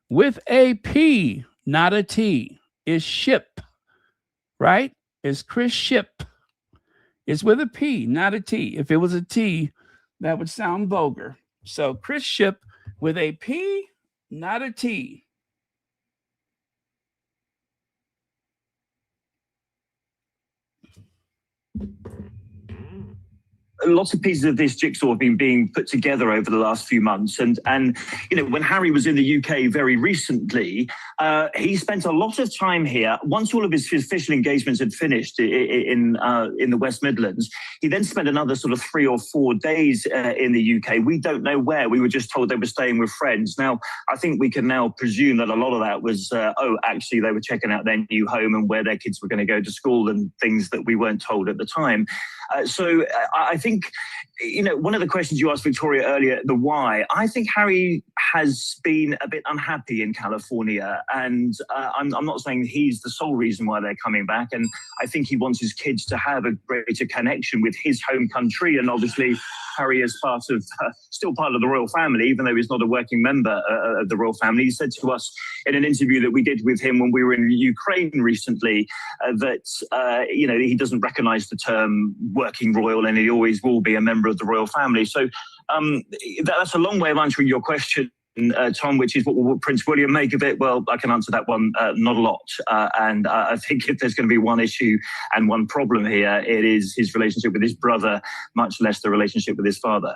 with a P, not a T, is Ship, right? Is Chris Ship. It's with a P, not a T. If it was a T, that would sound vulgar. So Chris Ship with a P, not a T. Lots of pieces of this jigsaw have been being put together over the last few months, and when Harry was in the UK very recently, he spent a lot of time here. Once all of his official engagements had finished in the West Midlands, he then spent another sort of 3 or 4 days in the UK. We don't know where. We were just told they were staying with friends. Now, I think we can now presume that a lot of that was, actually they were checking out their new home and where their kids were going to go to school, and things that we weren't told at the time. So I think one of the questions you asked Victoria earlier, the why, I think Harry has been a bit unhappy in California. And I'm not saying he's the sole reason why they're coming back. And I think he wants his kids to have a greater connection with his home country. And obviously, Harry is still part of the royal family, even though he's not a working member of the royal family. He said to us in an interview that we did with him when we were in Ukraine recently that, he doesn't recognize the term working royal and he always will be a member of the royal family. So that's a long way of answering your question, Tom, which is what will Prince William make of it? Well, I can answer that one, not a lot. And I think if there's going to be one issue and one problem here, it is his relationship with his brother, much less the relationship with his father.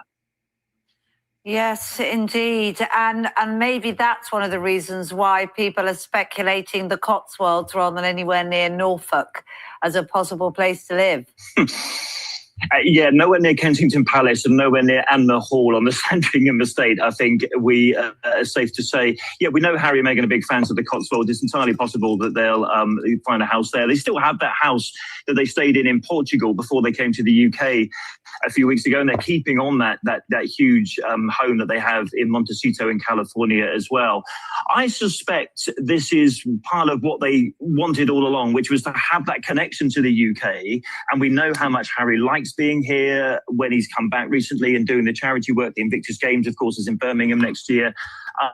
Yes, indeed. And maybe that's one of the reasons why people are speculating the Cotswolds rather than anywhere near Norfolk as a possible place to live. Nowhere near Kensington Palace and nowhere near Anna Hall on the Sandringham estate. I think we are safe to say, we know Harry and Meghan are big fans of the Cotswolds. It's entirely possible that they'll find a house there. They still have that house that they stayed in Portugal before they came to the UK a few weeks ago, and they're keeping on that huge home that they have in Montecito in California as well. I suspect this is part of what they wanted all along, which was to have that connection to the UK. And we know how much Harry likes being here when he's come back recently and doing the charity work. The Invictus Games, of course, is in Birmingham next year.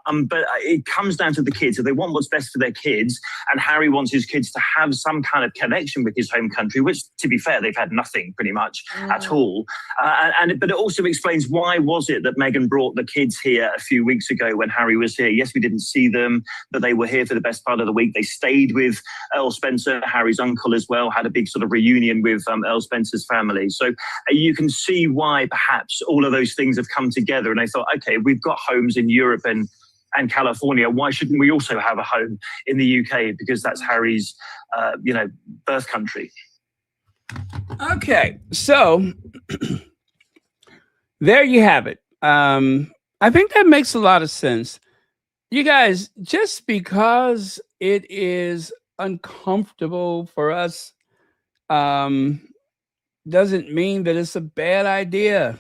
But it comes down to the kids. If they want what's best for their kids, and Harry wants his kids to have some kind of connection with his home country, which, to be fair, they've had nothing pretty much at all. But it also explains why was it that Meghan brought the kids here a few weeks ago when Harry was here. Yes, we didn't see them, but they were here for the best part of the week. They stayed with Earl Spencer, Harry's uncle as well, had a big sort of reunion with Earl Spencer's family. So you can see why perhaps all of those things have come together. And they thought, okay, we've got homes in Europe and California, why shouldn't we also have a home in the UK? Because that's Harry's, birth country. Okay, so there you have it. I think that makes a lot of sense. You guys, just because it is uncomfortable for us doesn't mean that it's a bad idea.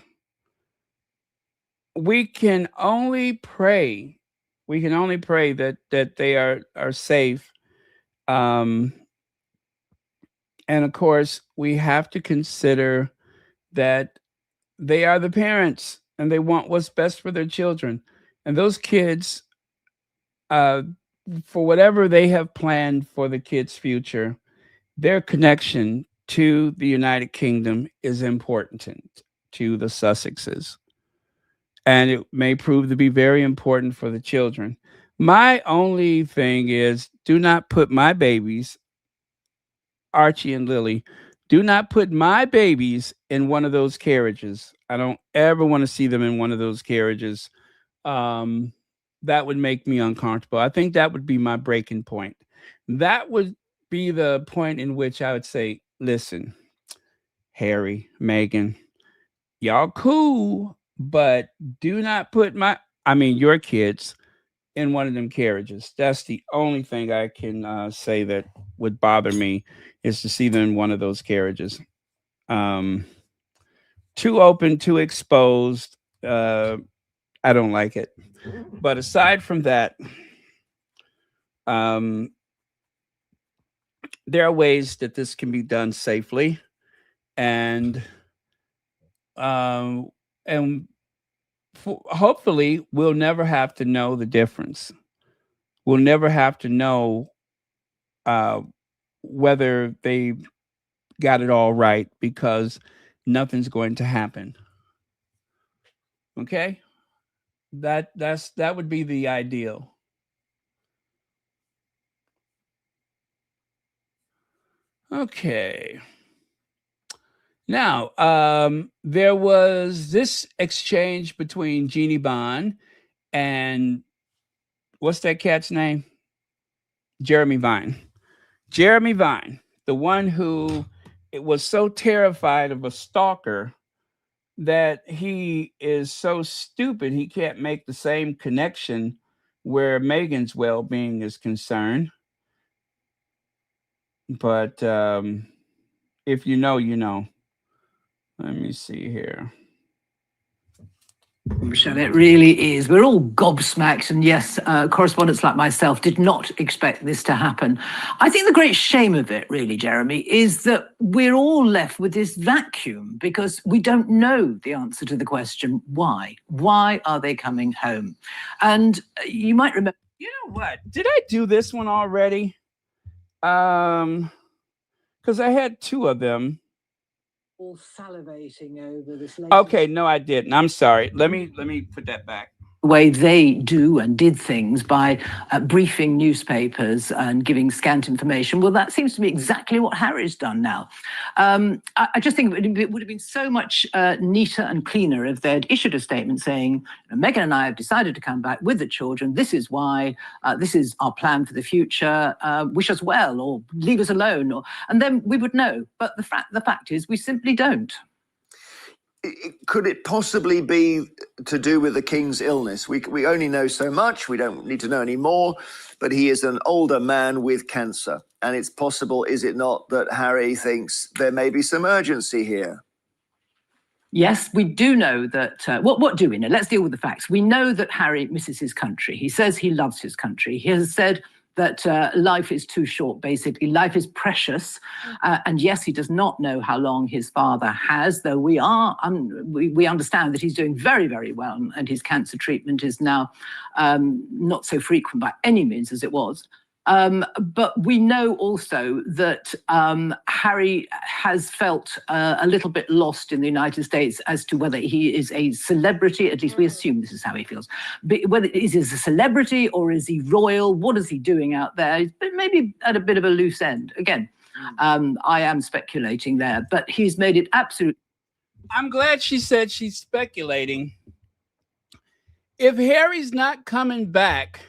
We can only pray. We can only pray that they are safe. And of course, we have to consider that they are the parents and they want what's best for their children. And those kids, for whatever they have planned for the kids' future, their connection to the United Kingdom is important to the Sussexes. And it may prove to be very important for the children. My only thing is, do not put my babies, Archie and Lily, do not put my babies in one of those carriages. I don't ever want to see them in one of those carriages. That would make me uncomfortable. I think that would be my breaking point. That would be the point in which I would say, listen, Harry, Meghan, y'all cool, but do not put your kids in one of them carriages. That's the only thing I can say that would bother me, is to see them in one of those carriages. Too open, too exposed. I don't like it. But aside from that, there are ways that this can be done safely, and hopefully we'll never have to know the difference. We'll never have to know whether they got it all right, because nothing's going to happen. Okay? That would be the ideal. Okay. Now, there was this exchange between Jeannie Bond and what's that cat's name? Jeremy Vine. Jeremy Vine, the one who was so terrified of a stalker that he is so stupid he can't make the same connection where Meghan's well-being is concerned. But if you know, you know. Let me see here. Michelle, it really is. We're all gobsmacked. And yes, correspondents like myself did not expect this to happen. I think the great shame of it, really, Jeremy, is that we're all left with this vacuum because we don't know the answer to the question, why? Why are they coming home? And you might remember. You know what? Did I do this one already? Because I had two of them. All salivating over this. Okay, no, I didn't. I'm sorry. Let me put that back. The way they do and did things by briefing newspapers and giving scant information. Well, that seems to be exactly what Harry's done now. I just think it would have been so much neater and cleaner if they'd issued a statement saying, Meghan and I have decided to come back with the children. This is why. This is our plan for the future. Wish us well or leave us alone. And then we would know. But the fact is we simply don't. Could it possibly be to do with the King's illness? We only know so much. We don't need to know any more. But he is an older man with cancer. And it's possible, is it not, that Harry thinks there may be some urgency here? Yes, we do know that. What do we know? Let's deal with the facts. We know that Harry misses his country. He says he loves his country. He has said that life is too short, basically. Life is precious. And yes, he does not know how long his father has, though we understand that he's doing very, very well. And his cancer treatment is now not so frequent by any means as it was. But we know also that Harry has felt a little bit lost in the United States as to whether he is a celebrity. At least we assume this is how he feels. But whether is he a celebrity or is he royal? What is he doing out there? He's maybe at a bit of a loose end. Again, I am speculating there, but he's made it absolute. I'm glad she said she's speculating. If Harry's not coming back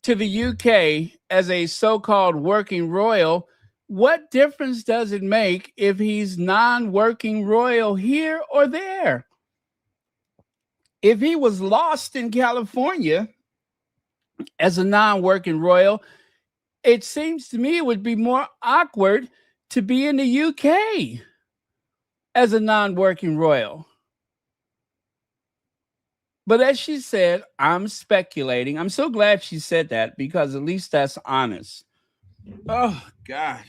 to the UK as a so-called working royal, what difference does it make if he's non-working royal here or there? If he was lost in California as a non-working royal, it seems to me it would be more awkward to be in the UK as a non-working royal. But as she said, I'm speculating. I'm so glad she said that because at least that's honest. Oh, God.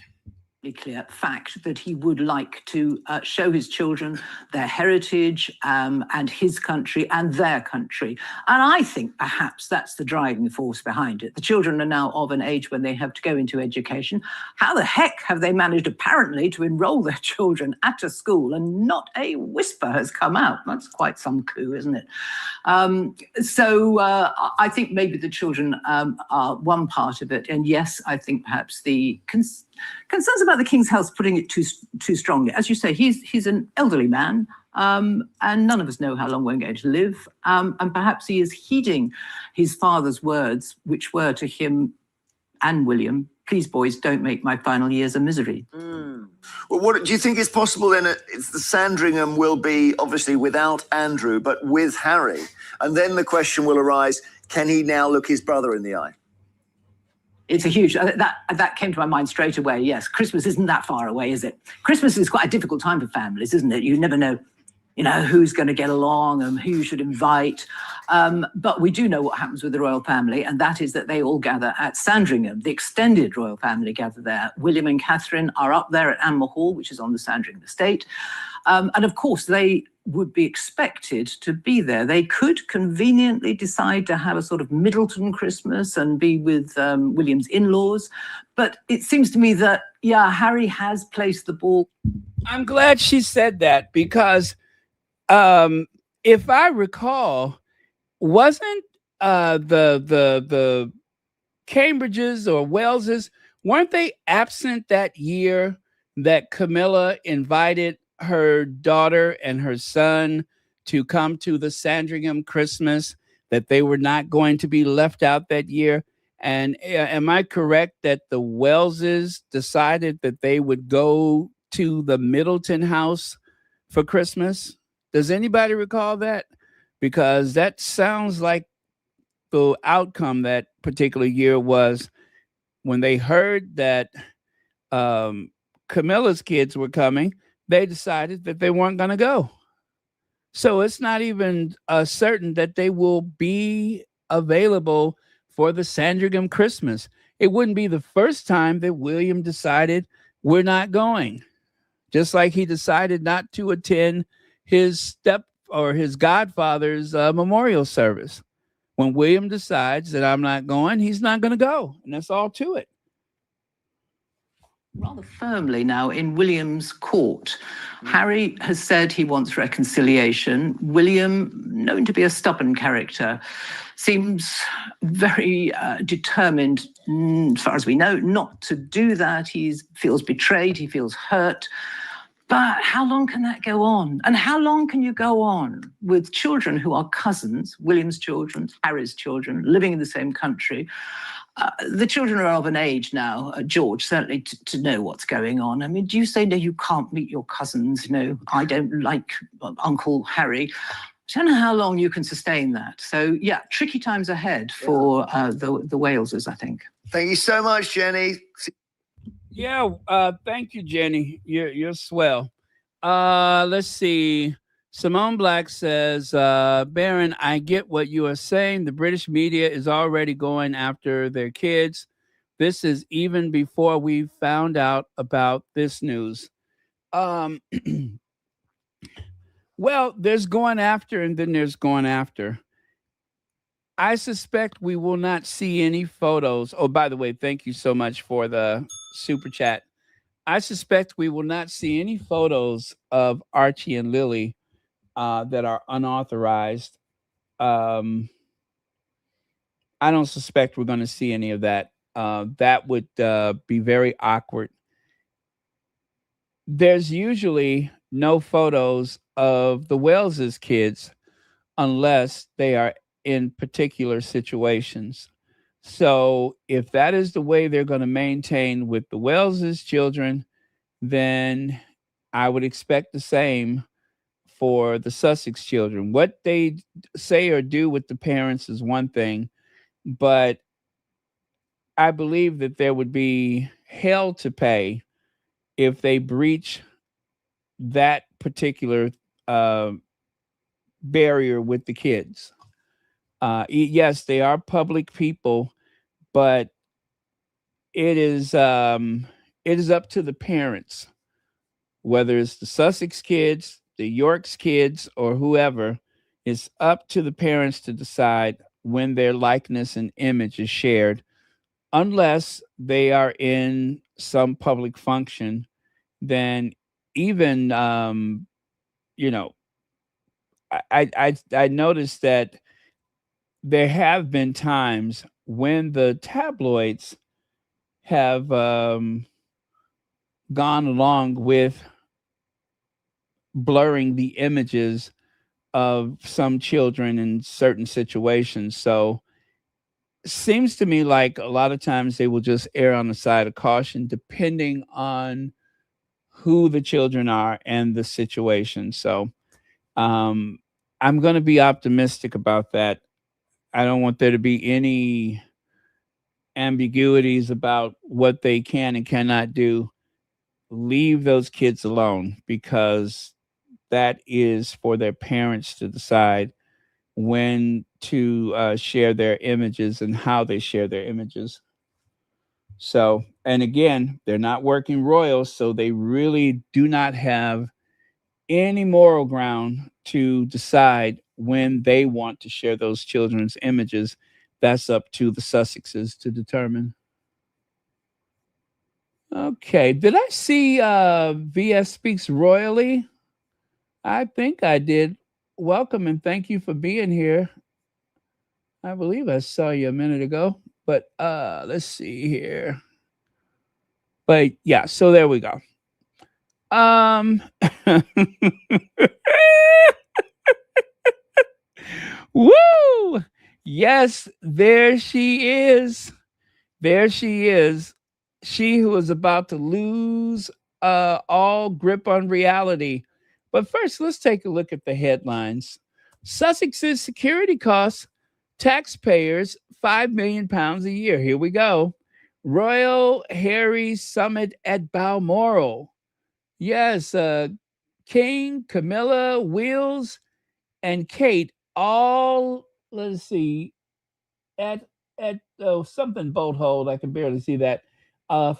Clear fact that he would like to show his children their heritage and his country and their country. And I think perhaps that's the driving force behind it. The children are now of an age when they have to go into education. How the heck have they managed apparently to enroll their children at a school and not a whisper has come out? That's quite some coup, isn't it? So I think maybe the children are one part of it. And yes, I think perhaps the concerns about the King's health, putting it too strongly. As you say, he's an elderly man, and none of us know how long we're going to live. And perhaps he is heeding his father's words, which were to him and William, please, boys, don't make my final years a misery. Well, what do you think is possible then? It's the Sandringham will be obviously without Andrew, but with Harry. And then the question will arise, can he now look his brother in the eye? It's a huge, that came to my mind straight away. Yes, Christmas isn't that far away, is it? Christmas is quite a difficult time for families, isn't it? You never know, who's going to get along and who you should invite. But we do know what happens with the royal family, and that is that they all gather at Sandringham. The extended royal family gather there. William and Catherine are up there at Anmer Hall, which is on the Sandringham estate. And of course, they would be expected to be there. They could conveniently decide to have a sort of Middleton Christmas and be with William's in-laws. But it seems to me that, Harry has placed the ball. I'm glad she said that because if I recall, wasn't the Cambridges or Welleses, weren't they absent that year that Camilla invited her daughter and her son to come to the Sandringham Christmas, that they were not going to be left out that year? And am I correct that the Welleses decided that they would go to the Middleton house for Christmas? Does anybody recall that? Because that sounds like the outcome that particular year was when they heard that Camilla's kids were coming, they decided that they weren't going to go. So it's not even certain that they will be available for the Sandringham Christmas. It wouldn't be the first time that William decided we're not going, just like he decided not to attend his his godfather's memorial service. When William decides that I'm not going, he's not going to go. And that's all to it. Rather firmly now in William's court. Harry has said he wants reconciliation. William, known to be a stubborn character, seems very determined, as far as we know, not to do that. He feels betrayed, he feels hurt. But how long can that go on? And how long can you go on with children who are cousins, William's children, Harry's children, living in the same country? The children are of an age now, George, certainly to know what's going on. I mean, do you say, no, you can't meet your cousins? No, I don't like Uncle Harry. I don't know how long you can sustain that. So, yeah, tricky times ahead for the Walesers, I think. Thank you so much, Jenny. Yeah, thank you, Jenny. You're swell. Let's see. Simone Black says, Baron, I get what you are saying. The British media is already going after their kids. This is even before we found out about this news. Well, there's going after and then there's going after. I suspect we will not see any photos. Oh, by the way, thank you so much for the super chat. I suspect we will not see any photos of Archie and Lily that are unauthorized. I don't suspect we're going to see any of that. That would be very awkward. There's usually no photos of the Waleses kids unless they are in particular situations. So if that is the way they're going to maintain with the Waleses children, then I would expect the same for the Sussex children. What they say or do with the parents is one thing, but I believe that there would be hell to pay if they breach that particular barrier with the kids. Yes, they are public people, but it is up to the parents, whether it's the Sussex kids, the York's kids, or whoever. It's up to the parents to decide when their likeness and image is shared, unless they are in some public function. Then even I noticed that there have been times when the tabloids have gone along with blurring the images of some children in certain situations. So it seems to me like a lot of times they will just err on the side of caution, depending on who the children are and the situation. So I'm going to be optimistic about that. I don't want there to be any ambiguities about what they can and cannot do. Leave those kids alone, because that is for their parents to decide when to share their images and how they share their images. So, and again, they're not working royals, so they really do not have any moral ground to decide when they want to share those children's images. That's up to the Sussexes to determine. Okay, did I see VS Speaks Royally? I think I did. Welcome and thank you for being here. I believe I saw you a minute ago, but let's see here. But yeah, so there we go. Woo! Yes, there she is. There she is. She who is about to lose all grip on reality. But first, let's take a look at the headlines. Sussex's security costs taxpayers £5 million a year. Here we go. Royal Harry Summit at Balmoral. Yes, King, Camilla, Wales, and Kate all, let's see, at something boathold. I can barely see that.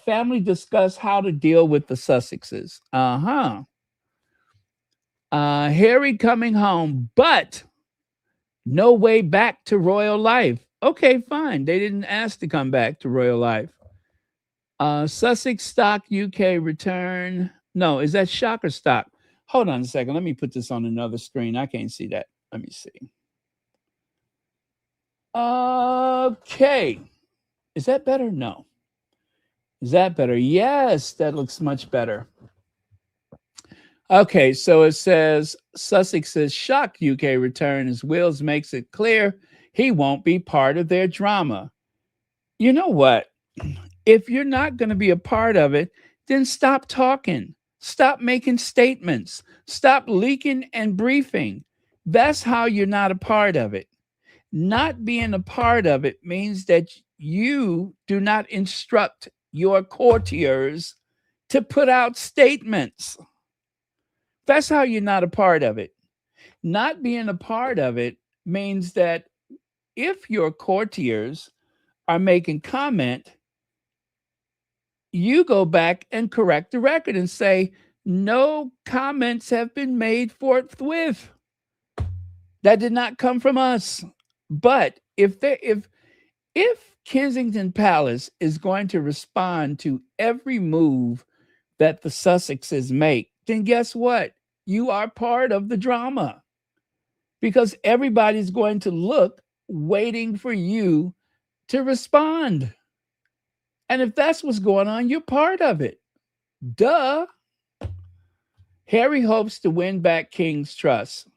Family discuss how to deal with the Sussexes. Harry coming home, but no way back to royal life. Okay, fine. They didn't ask to come back to royal life. Sussex stock UK return. No, is that shock or stock? Hold on a second. Let me put this on another screen. I can't see that. Let me see. Okay. Is that better? No. Is that better? Yes, that looks much better. Okay, so it says Sussex's shock UK return as Wills makes it clear he won't be part of their drama. You know what? If you're not going to be a part of it, then stop talking. Stop making statements. Stop leaking and briefing. That's how you're not a part of it. Not being a part of it means that you do not instruct your courtiers to put out statements. That's how you're not a part of it. Not being a part of it means that if your courtiers are making comment, you go back and correct the record and say, no comments have been made forthwith. That did not come from us. But if Kensington Palace is going to respond to every move that the Sussexes make, then guess what? You are part of the drama, because everybody's going to look waiting for you to respond. And if that's what's going on, you're part of it. Duh. Harry hopes to win back King's trust.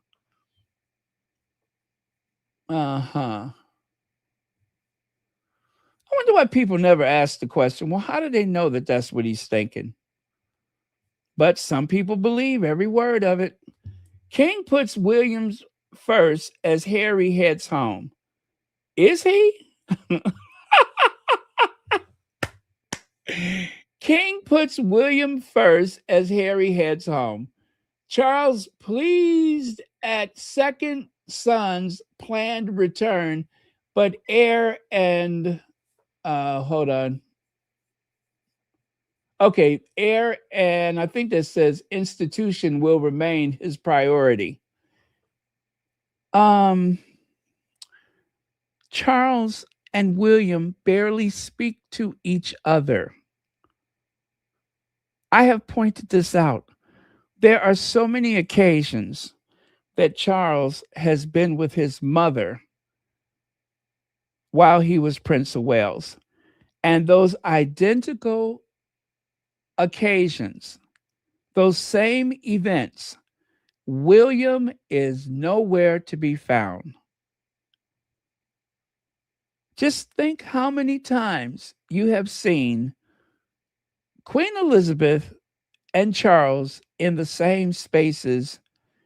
I wonder why people never ask the question, well, how do they know that that's what he's thinking? But some people believe every word of it. King puts Williams first as Harry heads home. Is he? King puts William first as Harry heads home. Charles pleased at second son's planned return, but heir and hold on. Okay, heir and I think that says institution will remain his priority. Charles and William barely speak to each other. I have pointed this out. There are so many occasions that Charles has been with his mother while he was Prince of Wales. And those identical occasions, those same events, William is nowhere to be found. Just think how many times you have seen Queen Elizabeth and Charles in the same spaces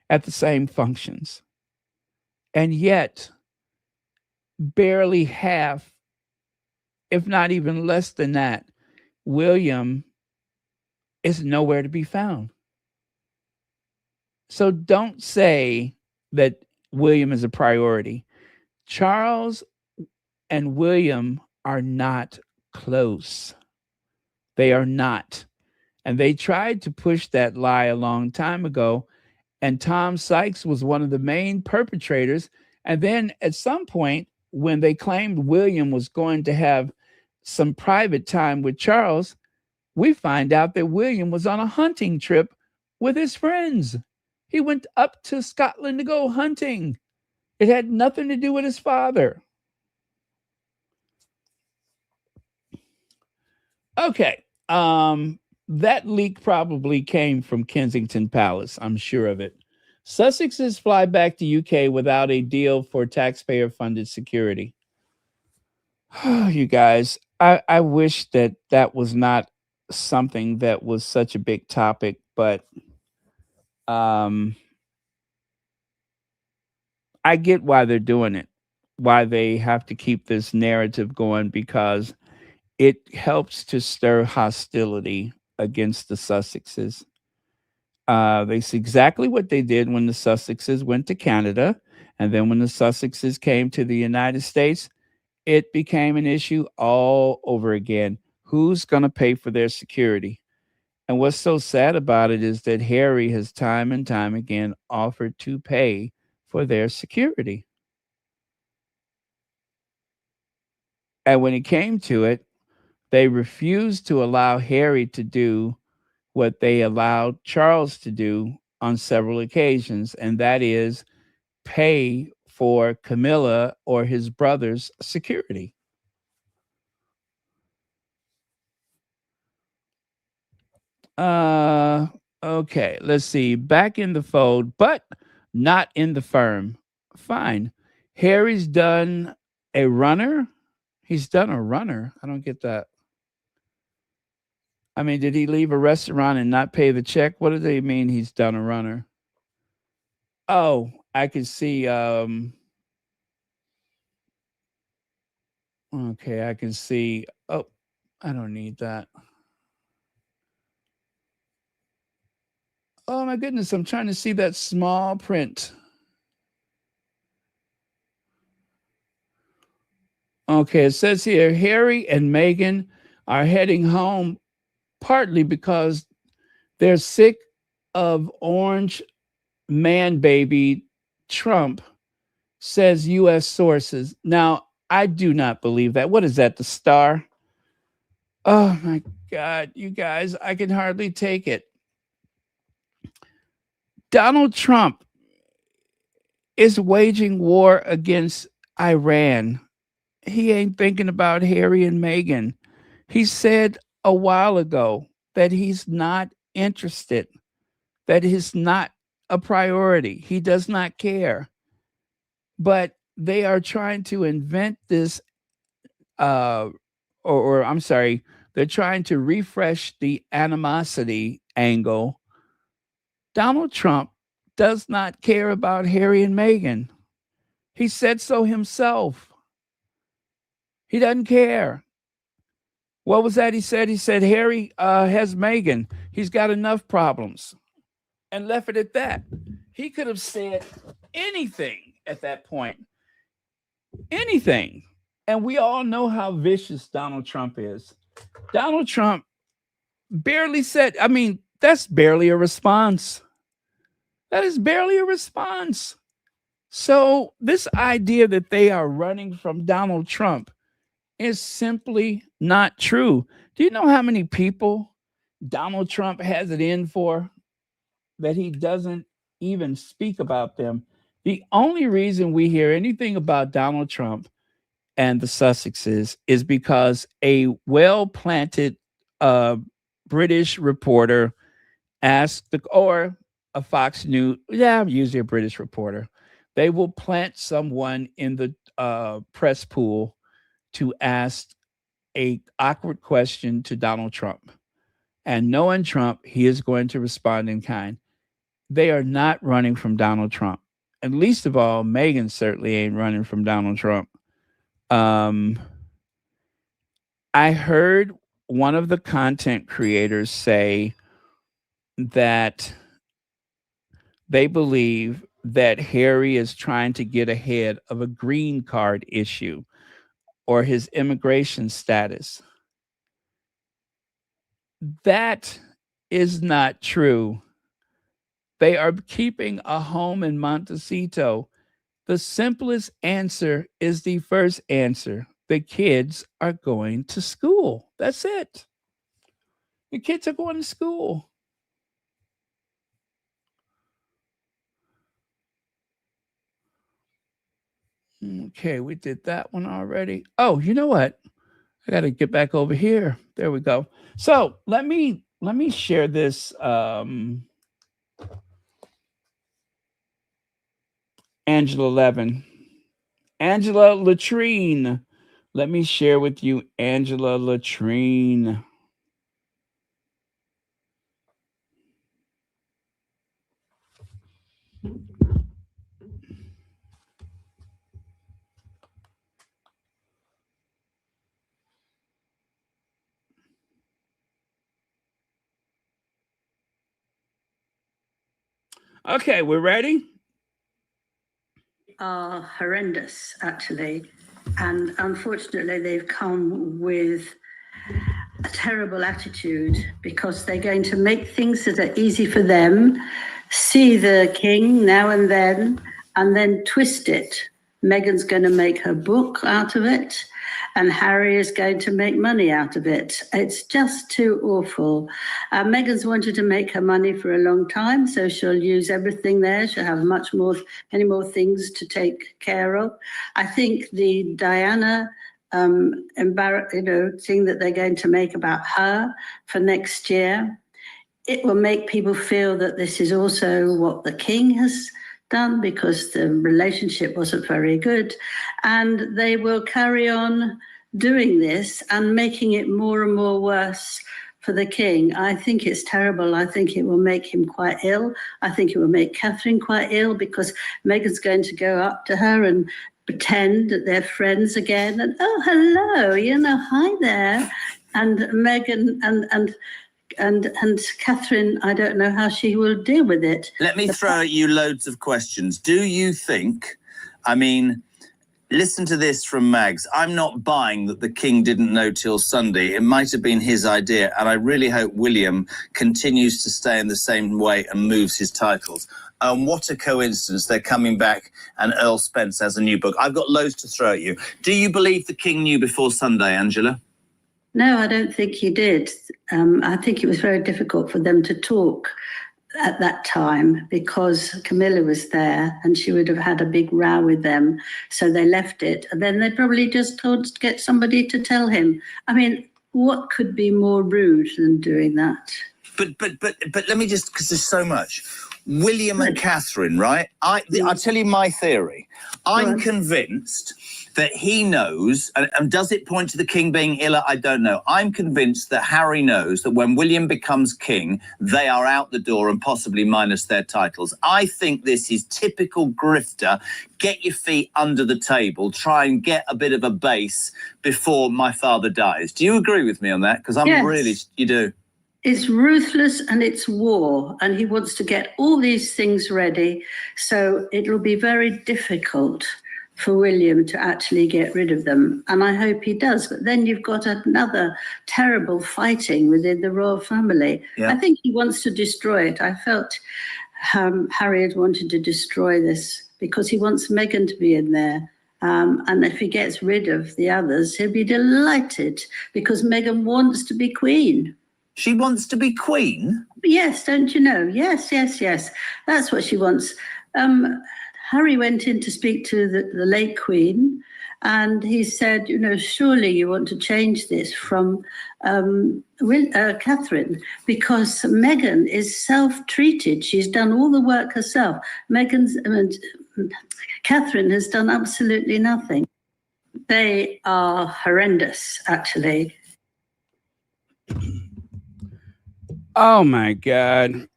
at the same functions. And yet, barely half, if not even less than that, William is nowhere to be found. So don't say that William is a priority. Charles and William are not close. They are not. And they tried to push that lie a long time ago. And Tom Sykes was one of the main perpetrators. And then at some point, when they claimed William was going to have some private time with Charles, we find out that William was on a hunting trip with his friends. He went up to Scotland to go hunting. It had nothing to do with his father. Okay. That leak probably came from Kensington Palace. I'm sure of it. Sussexes fly back to UK without a deal for taxpayer-funded security. You guys, I wish that was not something that was such a big topic, but I get why they're doing it, why they have to keep this narrative going, because it helps to stir hostility against the Sussexes. That's exactly what they did when the Sussexes went to Canada. And then when the Sussexes came to the United States, it became an issue all over again. Who's going to pay for their security? And what's so sad about it is that Harry has time and time again offered to pay for their security. And when it came to it, they refused to allow Harry to do what they allowed Charles to do on several occasions, and that is pay for Camilla or his brother's security. Uh okay, let's see. Back in the fold, but not in the firm. Fine. Harry's done a runner. He's done a runner. I don't get that. I mean, did he leave a restaurant and not pay the check? What do they mean he's done a runner? Oh, I can see okay, I can see. Oh, I don't need that. Oh my goodness, I'm trying to see that small print. Okay, it says here Harry and Meghan are heading home partly because they're sick of orange man baby Trump, says US sources. Now, I do not believe that. What is that, the Star? Oh my God, you guys, I can hardly take it. Donald Trump is waging war against Iran. He ain't thinking about Harry and Meghan. He said a while ago that he's not interested, that is not a priority. He does not care. But they are trying to invent this, uh, or I'm sorry, they're trying to refresh the animosity angle. Donald Trump does not care about Harry and Meghan. He said so himself. He doesn't care. What was that he said? He said Harry has Meghan. He's got enough problems, and left it at that. He could have said anything at that point. Anything. And we all know how vicious Donald Trump is. Donald Trump barely said, I mean, that's barely a response. That is barely a response. So, this idea that they are running from Donald Trump is simply not true. Do you know how many people Donald Trump has it in for that he doesn't even speak about them? The only reason we hear anything about Donald Trump and the Sussexes is because a well planted British reporter asked or a Fox News, yeah, usually a British reporter, they will plant someone in the press pool to ask a awkward question to Donald Trump. And knowing Trump, he is going to respond in kind. They are not running from Donald Trump. And least of all, Meghan certainly ain't running from Donald Trump. I heard one of the content creators say that they believe that Harry is trying to get ahead of a green card issue or his immigration status. That is not true. They are keeping a home in Montecito. The simplest answer is the first answer. The kids are going to school. That's it. The kids are going to school. Okay, we did that one already. Oh, you know what? I got to get back over here. There we go. So let me share this. Angela Levin, Angela Latrine. Let me share with you Angela Latrine. Okay, we're ready. Are horrendous, actually. And unfortunately, they've come with a terrible attitude because they're going to make things that are easy for them, see the king now and then twist it. Meghan's going to make her book out of it, and Harry is going to make money out of it. It's just too awful. Meghan's wanted to make her money for a long time, so she'll use everything there. She'll have many more things to take care of. I think the Diana thing that they're going to make about her for next year, it will make people feel that this is also what the king has done, because the relationship wasn't very good, and they will carry on doing this and making it more and more worse for the king. I think it's terrible. I think it will make him quite ill. I think it will make Catherine quite ill, because Meghan's going to go up to her and pretend that they're friends again, and oh, hello, hi there. And Meghan and Catherine, I don't know how she will deal with it. Let me throw at you loads of questions. Do you think, listen to this from Mags. I'm not buying that the king didn't know till Sunday. It might have been his idea, and I really hope William continues to stay in the same way and moves his titles. What a coincidence. They're coming back and Earl Spence has a new book. I've got loads to throw at you. Do you believe the king knew before Sunday, Angela? No, I don't think he did. I think it was very difficult for them to talk at that time because Camilla was there and she would have had a big row with them. So they left it. And then they probably just told to get somebody to tell him. I mean, what could be more rude than doing that? But let me just, because there's so much. William and Catherine, right? I'll tell you my theory. I'm convinced that he knows, and does it point to the king being ill? I don't know. I'm convinced that Harry knows that when William becomes king, they are out the door and possibly minus their titles. I think this is typical grifter. Get your feet under the table, try and get a bit of a base before my father dies. Do you agree with me on that? Because you do. It's ruthless and it's war, and he wants to get all these things ready. So it'll be very difficult for William to actually get rid of them. And I hope he does. But then you've got another terrible fighting within the royal family. Yeah. I think he wants to destroy it. I felt Harry had wanted to destroy this because he wants Meghan to be in there. And if he gets rid of the others, he'll be delighted because Meghan wants to be queen. She wants to be queen? Yes, don't you know? Yes. That's what she wants. Harry went in to speak to the late Queen, and he said, surely you want to change this from Catherine, because Meghan is self-treated. She's done all the work herself. Catherine has done absolutely nothing. They are horrendous, actually. Oh, my God.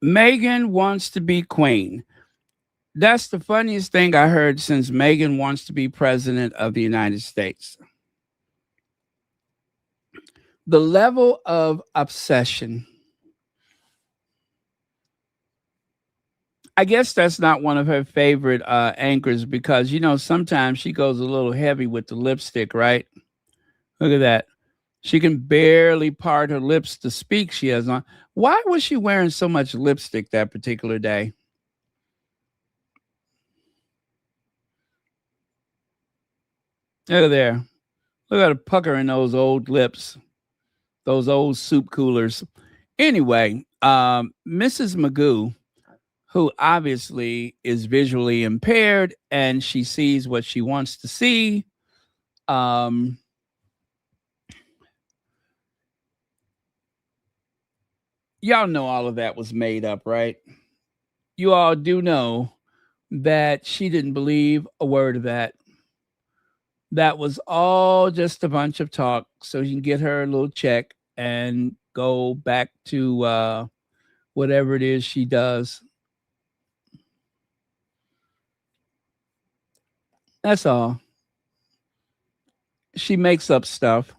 Meghan wants to be queen. That's the funniest thing I heard since Meghan wants to be president of the United States. The level of obsession. I guess that's not one of her favorite anchors because, sometimes she goes a little heavy with the lipstick, right? Look at that. She can barely part her lips to speak. She has on. Why was she wearing so much lipstick that particular day? Look at there. Look at her pucker in those old lips, those old soup coolers. Anyway, Mrs. Magoo, who obviously is visually impaired and she sees what she wants to see. Y'all know all of that was made up, right? You all do know that she didn't believe a word of that. That was all just a bunch of talk so she can get her a little check and go back to whatever it is she does. That's all. She makes up stuff.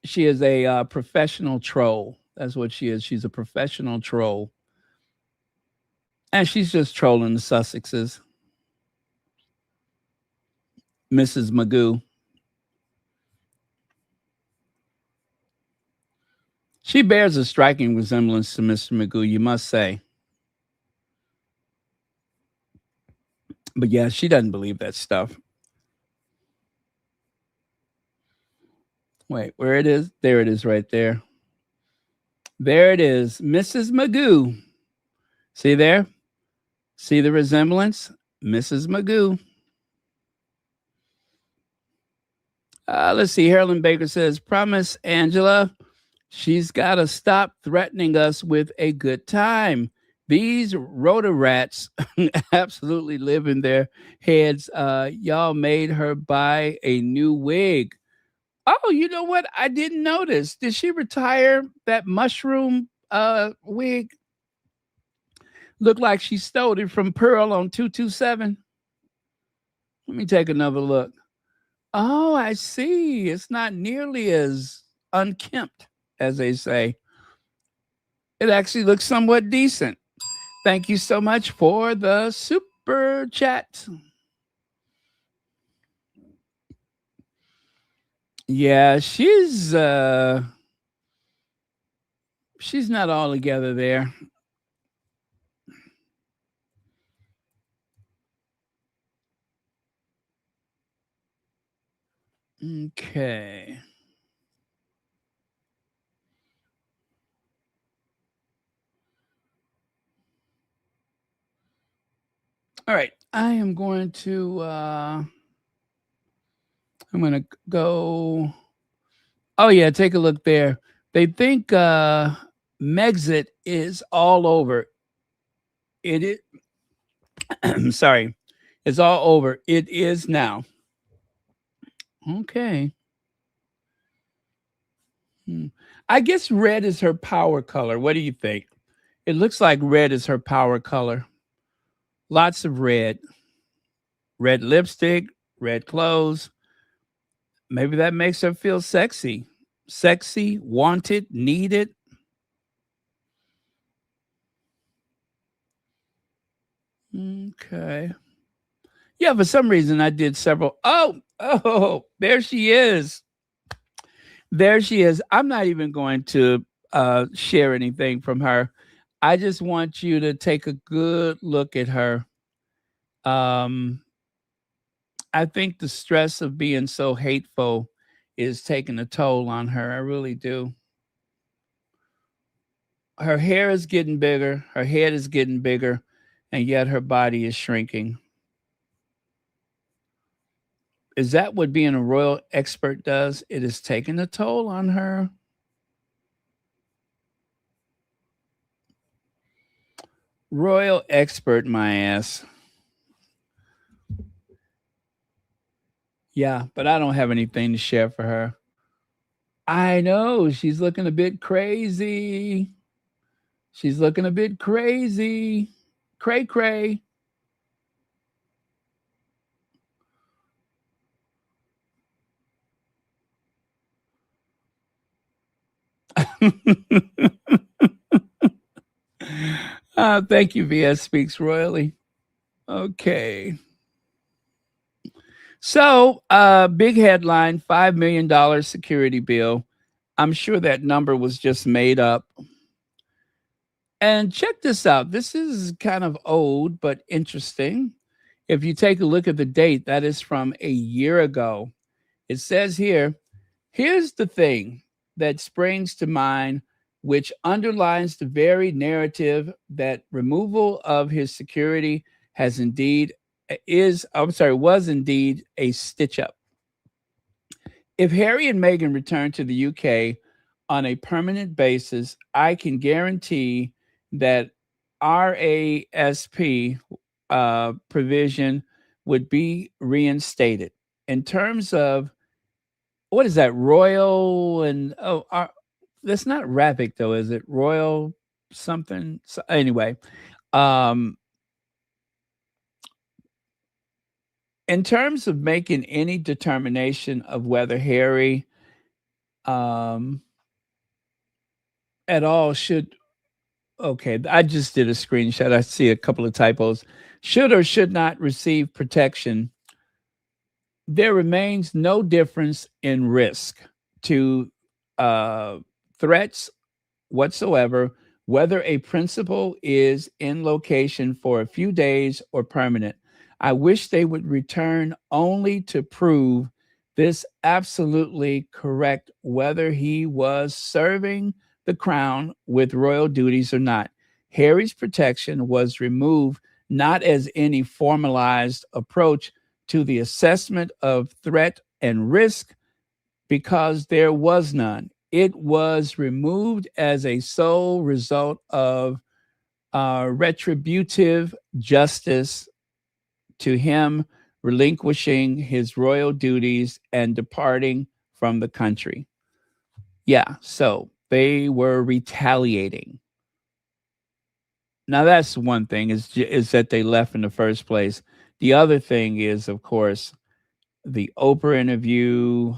She is a professional troll. That's what she is. She's a professional troll. And she's just trolling the Sussexes. Mrs. Magoo. She bears a striking resemblance to Mr. Magoo, you must say. But yeah, she doesn't believe that stuff. Wait, where it is? There it is right there. There it is. Mrs. Magoo. See there? See the resemblance? Mrs. Magoo. Let's see. Harlan Baker says, promise, Angela, she's got to stop threatening us with a good time. These rotor rats absolutely live in their heads. Y'all made her buy a new wig. Oh, you know what? I didn't notice. Did she retire that mushroom wig? Looked like she stole it from Pearl on 227. Let me take another look. Oh, I see. It's not nearly as unkempt, as they say. It actually looks somewhat decent. Thank you so much for the super chat. Yeah, she's not all together there. Okay. All right. I am going to go. Oh yeah, take a look there. They think Megxit is all over. It is sorry. It's all over. It is now. Okay. I guess red is her power color. What do you think? It looks like red is her power color. Lots of red. Red lipstick, red clothes. Maybe that makes her feel sexy. Sexy, wanted, needed. Okay. Yeah, for some reason I did several. Oh, there she is. There she is. I'm not even going to share anything from her. I just want you to take a good look at her. I think the stress of being so hateful is taking a toll on her. I really do. Her hair is getting bigger, her head is getting bigger, and yet her body is shrinking. Is that what being a royal expert does? It is taking a toll on her. Royal expert, my ass. Yeah, but I don't have anything to share for her. I know she's looking a bit crazy. She's looking a bit crazy. Cray cray. Thank you, VS Speaks Royally. Okay. So, big headline, $5 million security bill. I'm sure that number was just made up. And check this out. This is kind of old, but interesting. If you take a look at the date, that is from a year ago. It says here, here's the thing that springs to mind, which underlines the very narrative that removal of his security was indeed a stitch up. If Harry and Meghan return to the UK on a permanent basis, I can guarantee that RASP provision would be reinstated. In terms of, what is that, royal and, that's not Ravic though, is it? Royal something? So, anyway, in terms of making any determination of whether Harry um, at all should. Okay, I just did a screenshot. I see a couple of typos. Should or should not receive protection. There remains no difference in risk to threats whatsoever, whether a principal is in location for a few days or permanent. I wish they would return only to prove this absolutely correct, whether he was serving the crown with royal duties or not. Harry's protection was removed not as any formalized approach to the assessment of threat and risk, because there was none. It was removed as a sole result of retributive justice to him relinquishing his royal duties and departing from the country. Yeah, so they were retaliating. Now that's one thing is that they left in the first place. The other thing is, of course, the Oprah interview.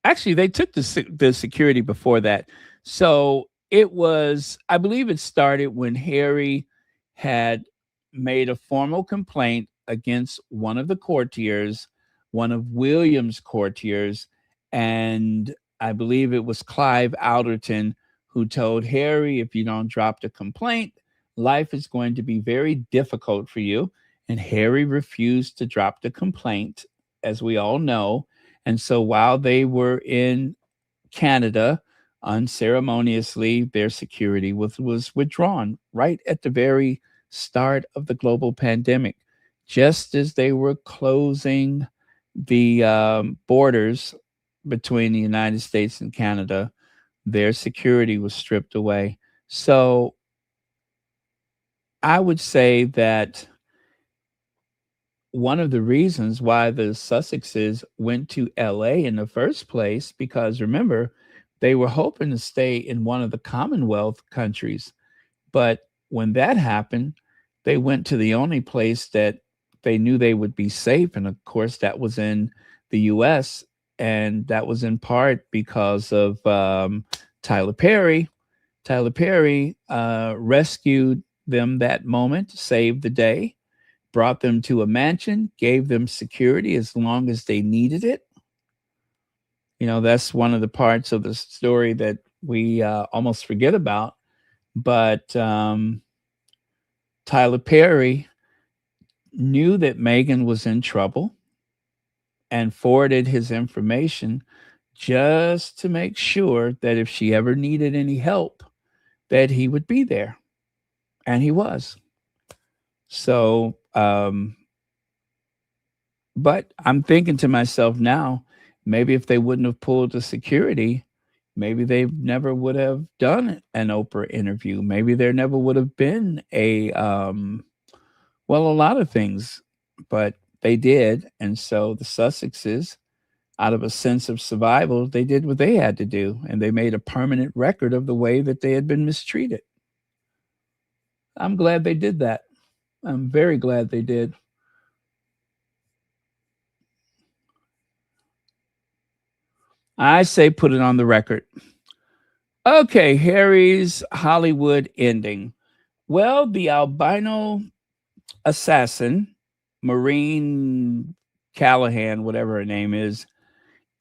Actually, they took the security before that. So it was, I believe it started when Harry had made a formal complaint against one of the courtiers, one of William's courtiers, and I believe it was Clive Alderton who told Harry, if you don't drop the complaint, life is going to be very difficult for you. And Harry refused to drop the complaint, as we all know. And so while they were in Canada, unceremoniously, their security was withdrawn right at the very start of the global pandemic. Just as they were closing the borders between the United States and Canada, their security was stripped away. So I would say that one of the reasons why the Sussexes went to LA in the first place, because remember, they were hoping to stay in one of the Commonwealth countries. But when that happened, they went to the only place that they knew they would be safe. And of course, that was in the US. And that was in part because of Tyler Perry. Tyler Perry rescued them that moment, saved the day, brought them to a mansion, gave them security as long as they needed it. You know, that's one of the parts of the story that we almost forget about. But Tyler Perry knew that Meghan was in trouble and forwarded his information just to make sure that if she ever needed any help, that he would be there. And he was. So, but I'm thinking to myself now, maybe if they wouldn't have pulled the security, maybe they never would have done an Oprah interview. Maybe there never would have been a lot of things, but they did. And so the Sussexes, out of a sense of survival, they did what they had to do, and they made a permanent record of the way that they had been mistreated. I'm glad they did that. I'm very glad they did. I say put it on the record. Okay, Harry's Hollywood ending. Well, the albino assassin, Maureen Callahan, whatever her name is,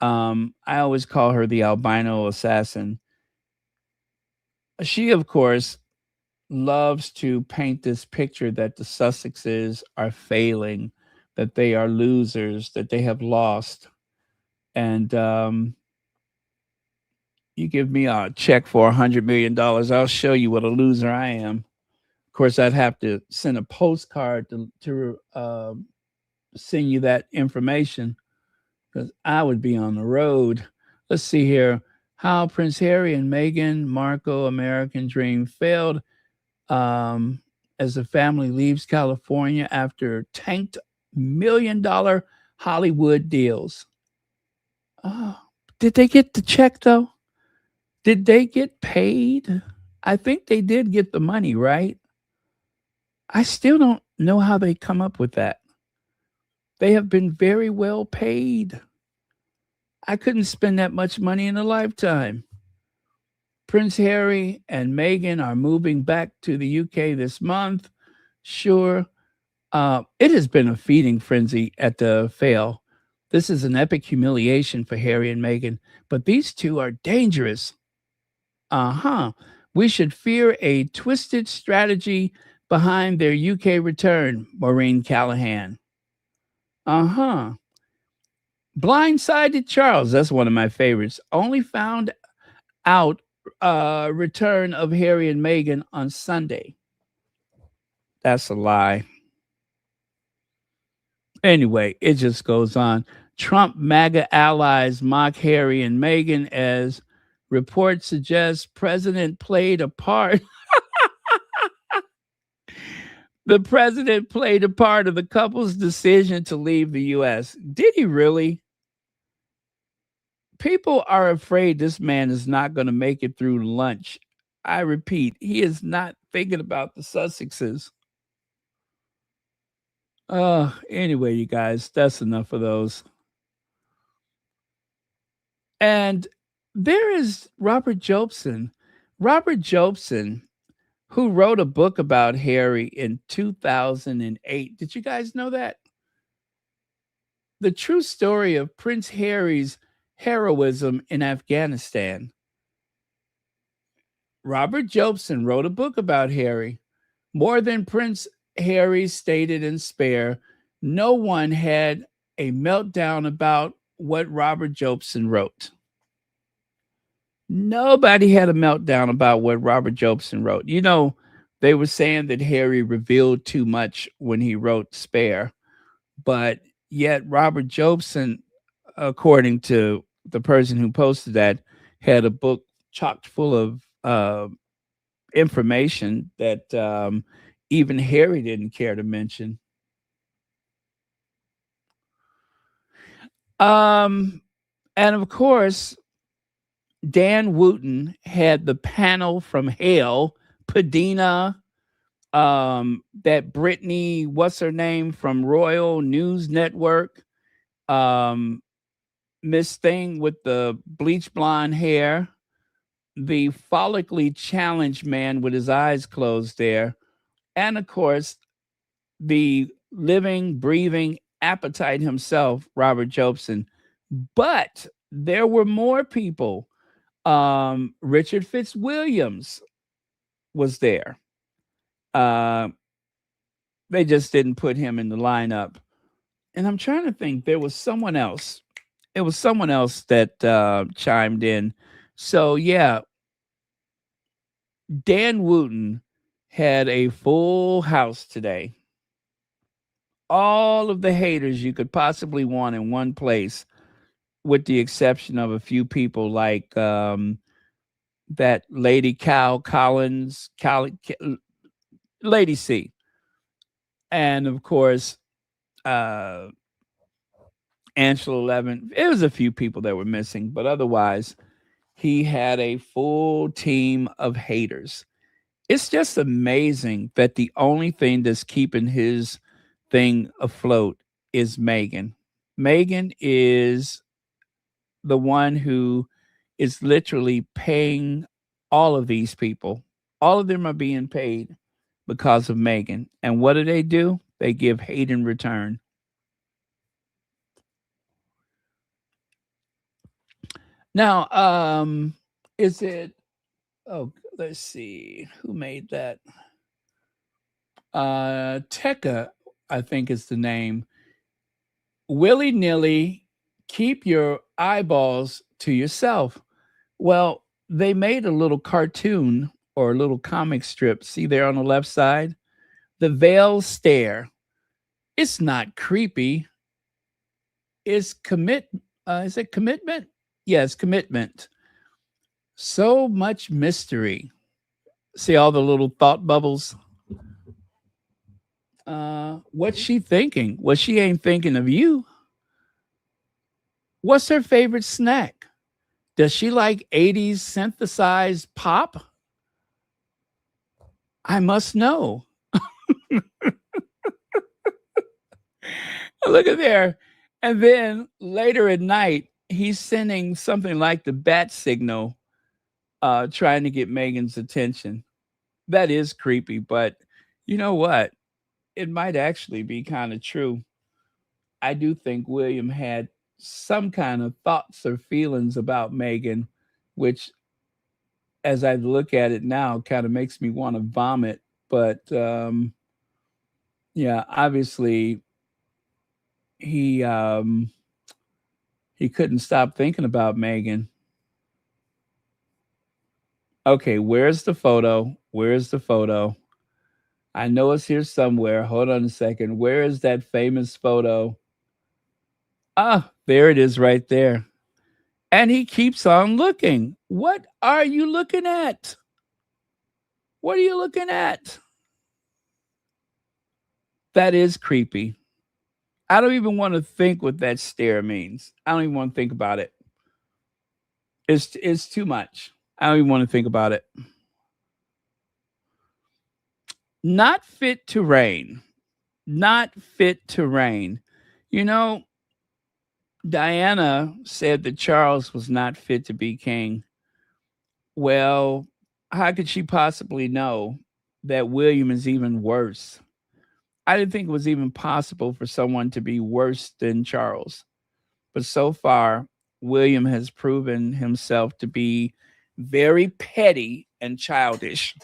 I always call her the albino assassin. She, of course, loves to paint this picture that the Sussexes are failing, that they are losers, that they have lost. And you give me a check for $100 million, I'll show you what a loser I am. Of course, I'd have to send a postcard to send you that information, because I would be on the road. Let's see here. How Prince Harry and Meghan Markle American dream failed as the family leaves California after tanked $1 million Hollywood deals. Oh, did they get the check, though? Did they get paid? I think they did get the money, right? I still don't know how they come up with that. They have been very well paid. I couldn't spend that much money in a lifetime. Prince Harry and Meghan are moving back to the UK this month. Sure. It has been a feeding frenzy at the fail. This is an epic humiliation for Harry and Meghan, but these two are dangerous. Uh-huh. We should fear a twisted strategy behind their UK return, Maureen Callahan. Uh-huh. Blindsided Charles, that's one of my favorites. Only found out return of Harry and Meghan on Sunday. That's a lie. Anyway, it just goes on. Trump MAGA allies mock Harry and Meghan as reports suggest president played a part. The president played a part of the couple's decision to leave the U.S. Did he really? People are afraid this man is not going to make it through lunch. I repeat, he is not thinking about the Sussexes. Anyway, you guys, that's enough of those. And there is Robert Jobson. Robert Jobson, who wrote a book about Harry in 2008. Did you guys know that? The true story of Prince Harry's heroism in Afghanistan. Robert Jobson wrote a book about Harry. More than Prince Harry stated in Spare, no one had a meltdown about what Robert Jobson wrote. Nobody had a meltdown about what Robert Jobson wrote. You know, they were saying that Harry revealed too much when he wrote Spare, but yet Robert Jobson, according to the person who posted that, had a book chock full of information that even Harry didn't care to mention. And of course, Dan Wooten had the panel from hell, Padina, that Brittany, what's her name, from Royal News Network, Miss Thing with the bleach blonde hair, the follically challenged man with his eyes closed there, and of course, the living, breathing appetite himself, Robert Jobson. But there were more people. Richard Fitzwilliams was there. They just didn't put him in the lineup. And I'm trying to think, there was someone else. It was someone else that chimed in. So, yeah, Dan Wooten had a full house today. All of the haters you could possibly want in one place, with the exception of a few people like that Lady Cal Collins, Lady C. And, of course, Angela 11. It was a few people that were missing, but otherwise, he had a full team of haters. It's just amazing that the only thing that's keeping his thing afloat is Meghan. Meghan is the one who is literally paying all of these people. All of them are being paid because of Meghan. And what do? They give hate in return. Now, is it, let's see, who made that? Tekka, I think is the name. Willy-nilly, keep your eyeballs to yourself. Well, they made a little cartoon or a little comic strip. See there on the left side? The veiled stare. It's not creepy. It's is it commitment? Yes, commitment. So much mystery. See all the little thought bubbles? What's she thinking? Well, she ain't thinking of you. What's her favorite snack? Does she like 80s synthesized pop? I must know. Look at there. And then later at night, he's sending something like the bat signal, trying to get Meghan's attention. That is creepy, but you know what? It might actually be kind of true. I do think William had some kind of thoughts or feelings about Meghan, which, as I look at it now, kind of makes me want to vomit. But yeah, obviously he he couldn't stop thinking about Meghan. Okay, where's the photo? Where's the photo? I know it's here somewhere. Hold on a second. Where is that famous photo? Ah, there it is right there. And he keeps on looking. What are you looking at? What are you looking at? That is creepy. I don't even want to think what that stare means. I don't even want to think about it. It's too much. I don't even want to think about it. Not fit to reign. Not fit to reign. You know, Diana said that Charles was not fit to be king. Well, how could she possibly know that William is even worse? I didn't think it was even possible for someone to be worse than Charles. But so far, William has proven himself to be very petty and childish.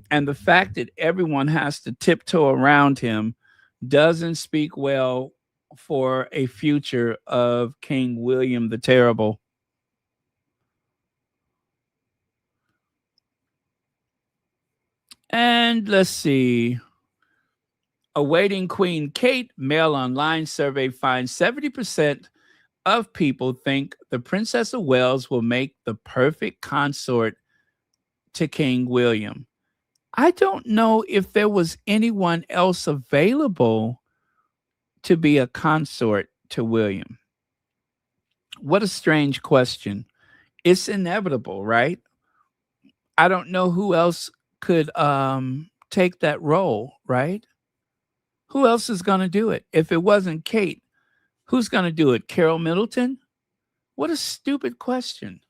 And the fact that everyone has to tiptoe around him doesn't speak well for a future of King William the Terrible. And let's see. Awaiting Queen Kate, Mail Online survey finds 70% of people think the Princess of Wales will make the perfect consort to King William. I don't know if there was anyone else available to be a consort to William. What a strange question. It's inevitable, right? I don't know who else could take that role, right? Who else is going to do it? If it wasn't Kate, who's going to do it? Carol Middleton? What a stupid question.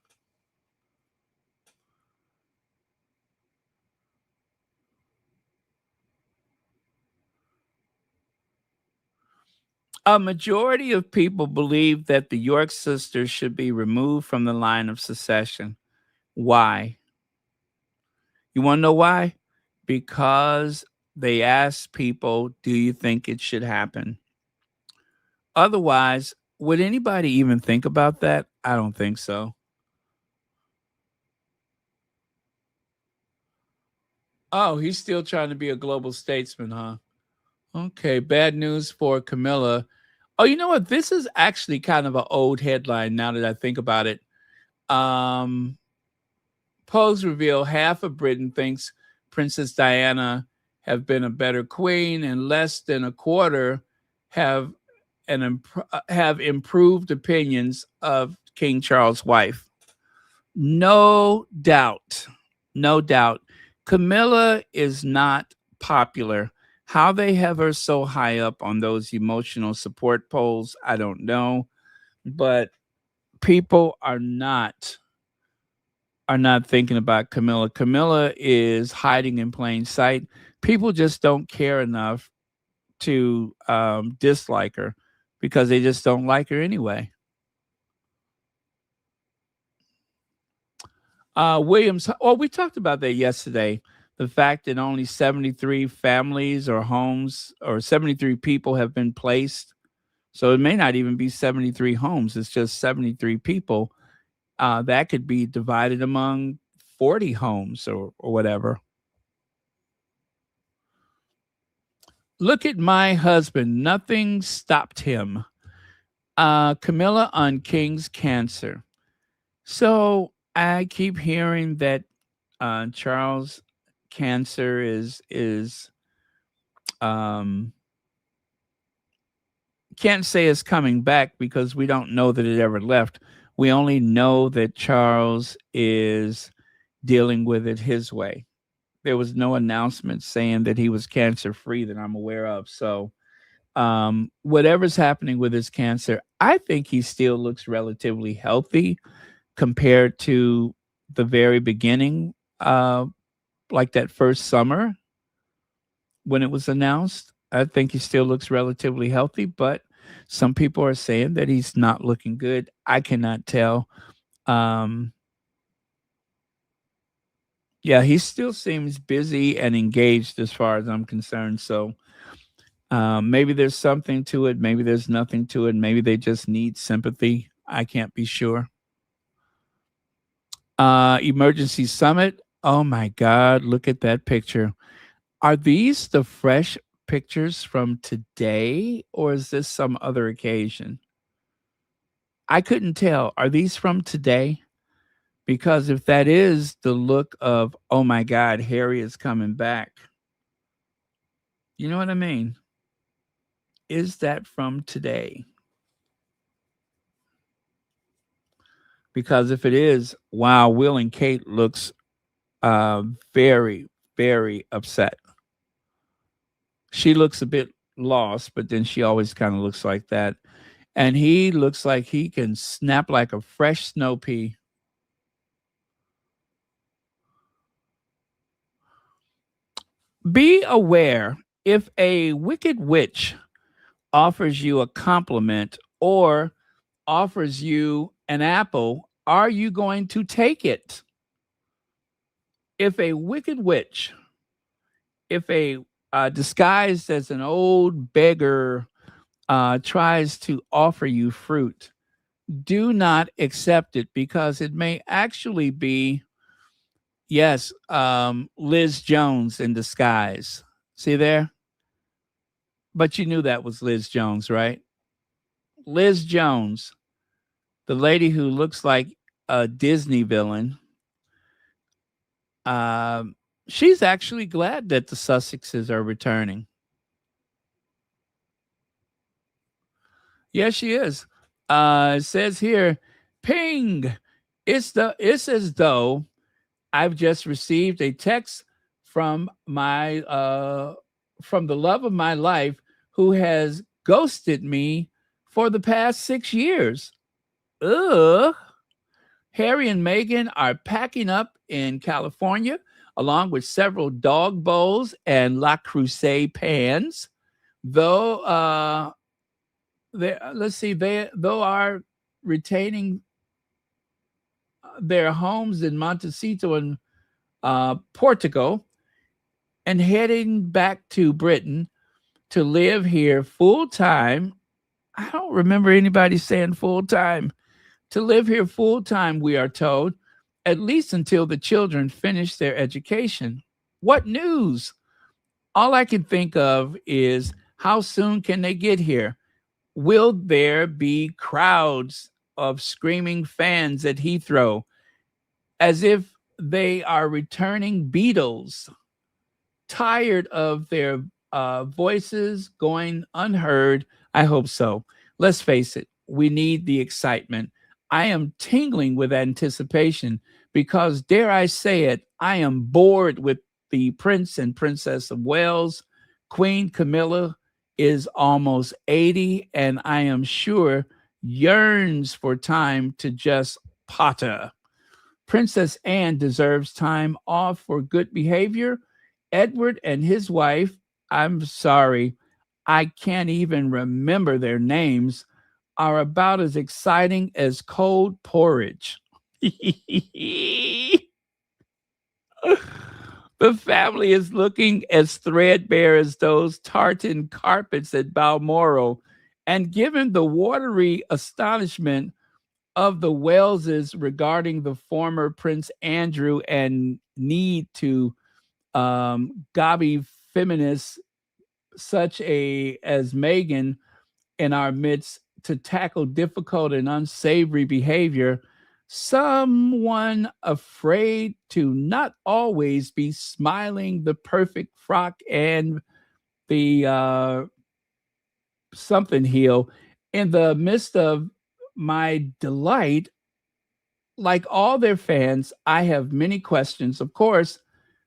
A majority of people believe that the York sisters should be removed from the line of succession. Why? You want to know why? Because they asked people, do you think it should happen? Otherwise, would anybody even think about that? I don't think so. Oh, he's still trying to be a global statesman, huh? Okay, bad news for Camilla. Oh, you know what? This is actually kind of an old headline now that I think about it. Polls reveal half of Britain thinks Princess Diana have been a better queen, and less than a quarter have improved opinions of King Charles' wife. No doubt. No doubt. Camilla is not popular. How they have her so high up on those emotional support polls, I don't know. But people are not thinking about Camilla. Camilla is hiding in plain sight. People just don't care enough to dislike her because they just don't like her anyway. Williams, we talked about that yesterday. The fact that only 73 families or homes or 73 people have been placed. So it may not even be 73 homes. It's just 73 people. That could be divided among 40 homes or whatever. Look at my husband. Nothing stopped him. Camilla on King's cancer. So I keep hearing that Charles' cancer is can't say it's coming back because we don't know that it ever left. We only know that Charles is dealing with it his way. There was no announcement saying that he was cancer free that I'm aware of. So whatever's happening with his cancer, I think he still looks relatively healthy compared to the very beginning, like that first summer when it was announced. I think he still looks relatively healthy, but some people are saying that he's not looking good. I cannot tell. Yeah, he still seems busy and engaged as far as I'm concerned. So maybe there's something to it. Maybe there's nothing to it. Maybe they just need sympathy. I can't be sure. Emergency summit. Oh my God, look at that picture. Are these the fresh pictures from today, or is this some other occasion? I couldn't tell. Are these from today? Because if that is the look of, oh my God, Harry is coming back. You know what I mean? Is that from today? Because if it is, wow, Will and Kate looks very, very upset. She looks a bit lost, but then she always kind of looks like that. And he looks like he can snap like a fresh snow pea. Be aware, if a wicked witch offers you a compliment or offers you an apple, are you going to take it? If a wicked witch, if a disguised as an old beggar tries to offer you fruit, do not accept it, because it may actually be, yes, Liz Jones in disguise. See there? But you knew that was Liz Jones, right? Liz Jones, the lady who looks like a Disney villain. She's actually glad that the Sussexes are returning. Yes, she is. It says here, ping. It's as though I've just received a text from the love of my life, who has ghosted me for the past 6 years. Ugh. Harry and Meghan are packing up in California, along with several dog bowls and La Crusade pans. Though they are retaining their homes in Montecito and Portugal, and heading back to Britain to live here full time. I don't remember anybody saying full time. To live here full time, we are told, at least until the children finish their education. What news? All I can think of is, how soon can they get here? Will there be crowds of screaming fans at Heathrow, as if they are returning Beatles, tired of their voices going unheard? I hope so. Let's face it, we need the excitement. I am tingling with anticipation because, dare I say it, I am bored with the Prince and Princess of Wales. Queen Camilla is almost 80, and I am sure yearns for time to just potter. Princess Anne deserves time off for good behavior. Edward and his wife, I'm sorry, I can't even remember their names, are about as exciting as cold porridge. The family is looking as threadbare as those tartan carpets at Balmoral, and given the watery astonishment of the Waleses regarding the former Prince Andrew and need to gobby feminists such as Meghan in our midst to tackle difficult and unsavory behavior, someone afraid to not always be smiling the perfect frock and the something heel. In the midst of my delight, like all their fans, I have many questions, of course,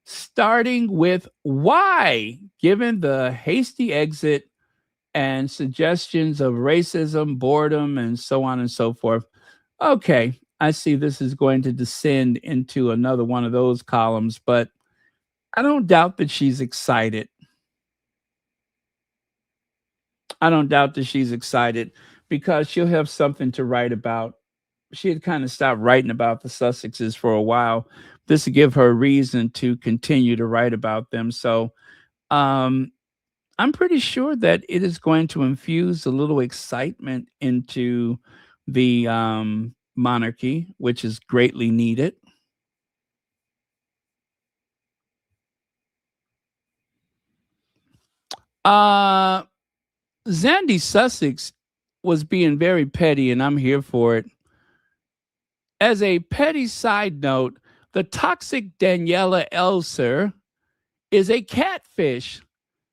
starting with why, given the hasty exit and suggestions of racism, boredom, and so on and so forth. Okay, I see this is going to descend into another one of those columns, but I don't doubt that she's excited. I don't doubt that she's excited because she'll have something to write about. She had kind of stopped writing about the Sussexes for a while. This would give her a reason to continue to write about them. So I'm pretty sure that it is going to infuse a little excitement into the monarchy, which is greatly needed. Zandy Sussex was being very petty, and I'm here for it. As a petty side note, the toxic Daniela Elser is a catfish.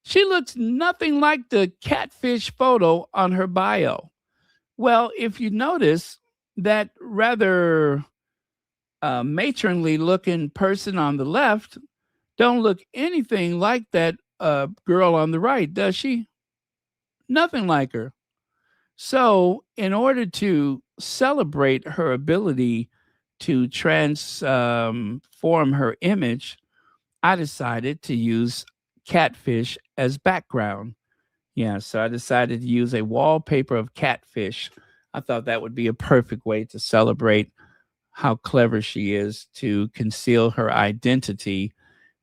She looks nothing like the catfish photo on her bio. Well, if you notice, that rather matronly looking person on the left don't look anything like that girl on the right, does she? Nothing like her. So, in order to celebrate her ability to transform her image, I decided to use catfish as background. Yeah, so I decided to use a wallpaper of catfish. I thought that would be a perfect way to celebrate how clever she is to conceal her identity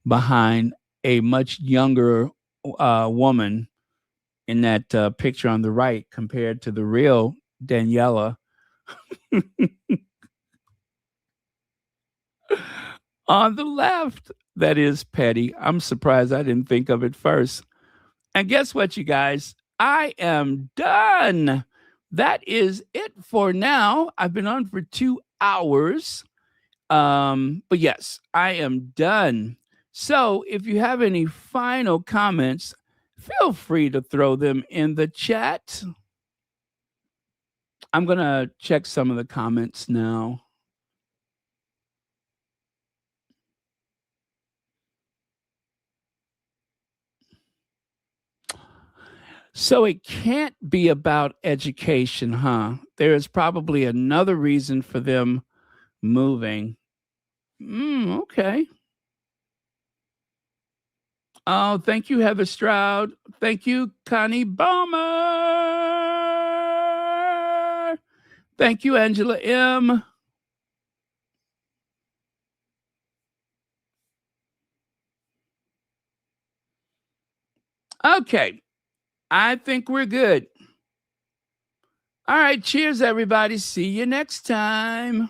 behind a much younger woman in that picture on the right compared to the real Daniela. On the left, that is petty. I'm surprised I didn't think of it first. And guess what, you guys? I am done. That is it for now. I've been on for 2 hours. But yes, I am done. So if you have any final comments, feel free to throw them in the chat. I'm going to check some of the comments now. So it can't be about education, huh? There is probably another reason for them moving. Okay. Oh, thank you, Heather Stroud. Thank you, Connie Baumer. Thank you, Angela M. Okay. I think we're good. All right. Cheers, everybody. See you next time.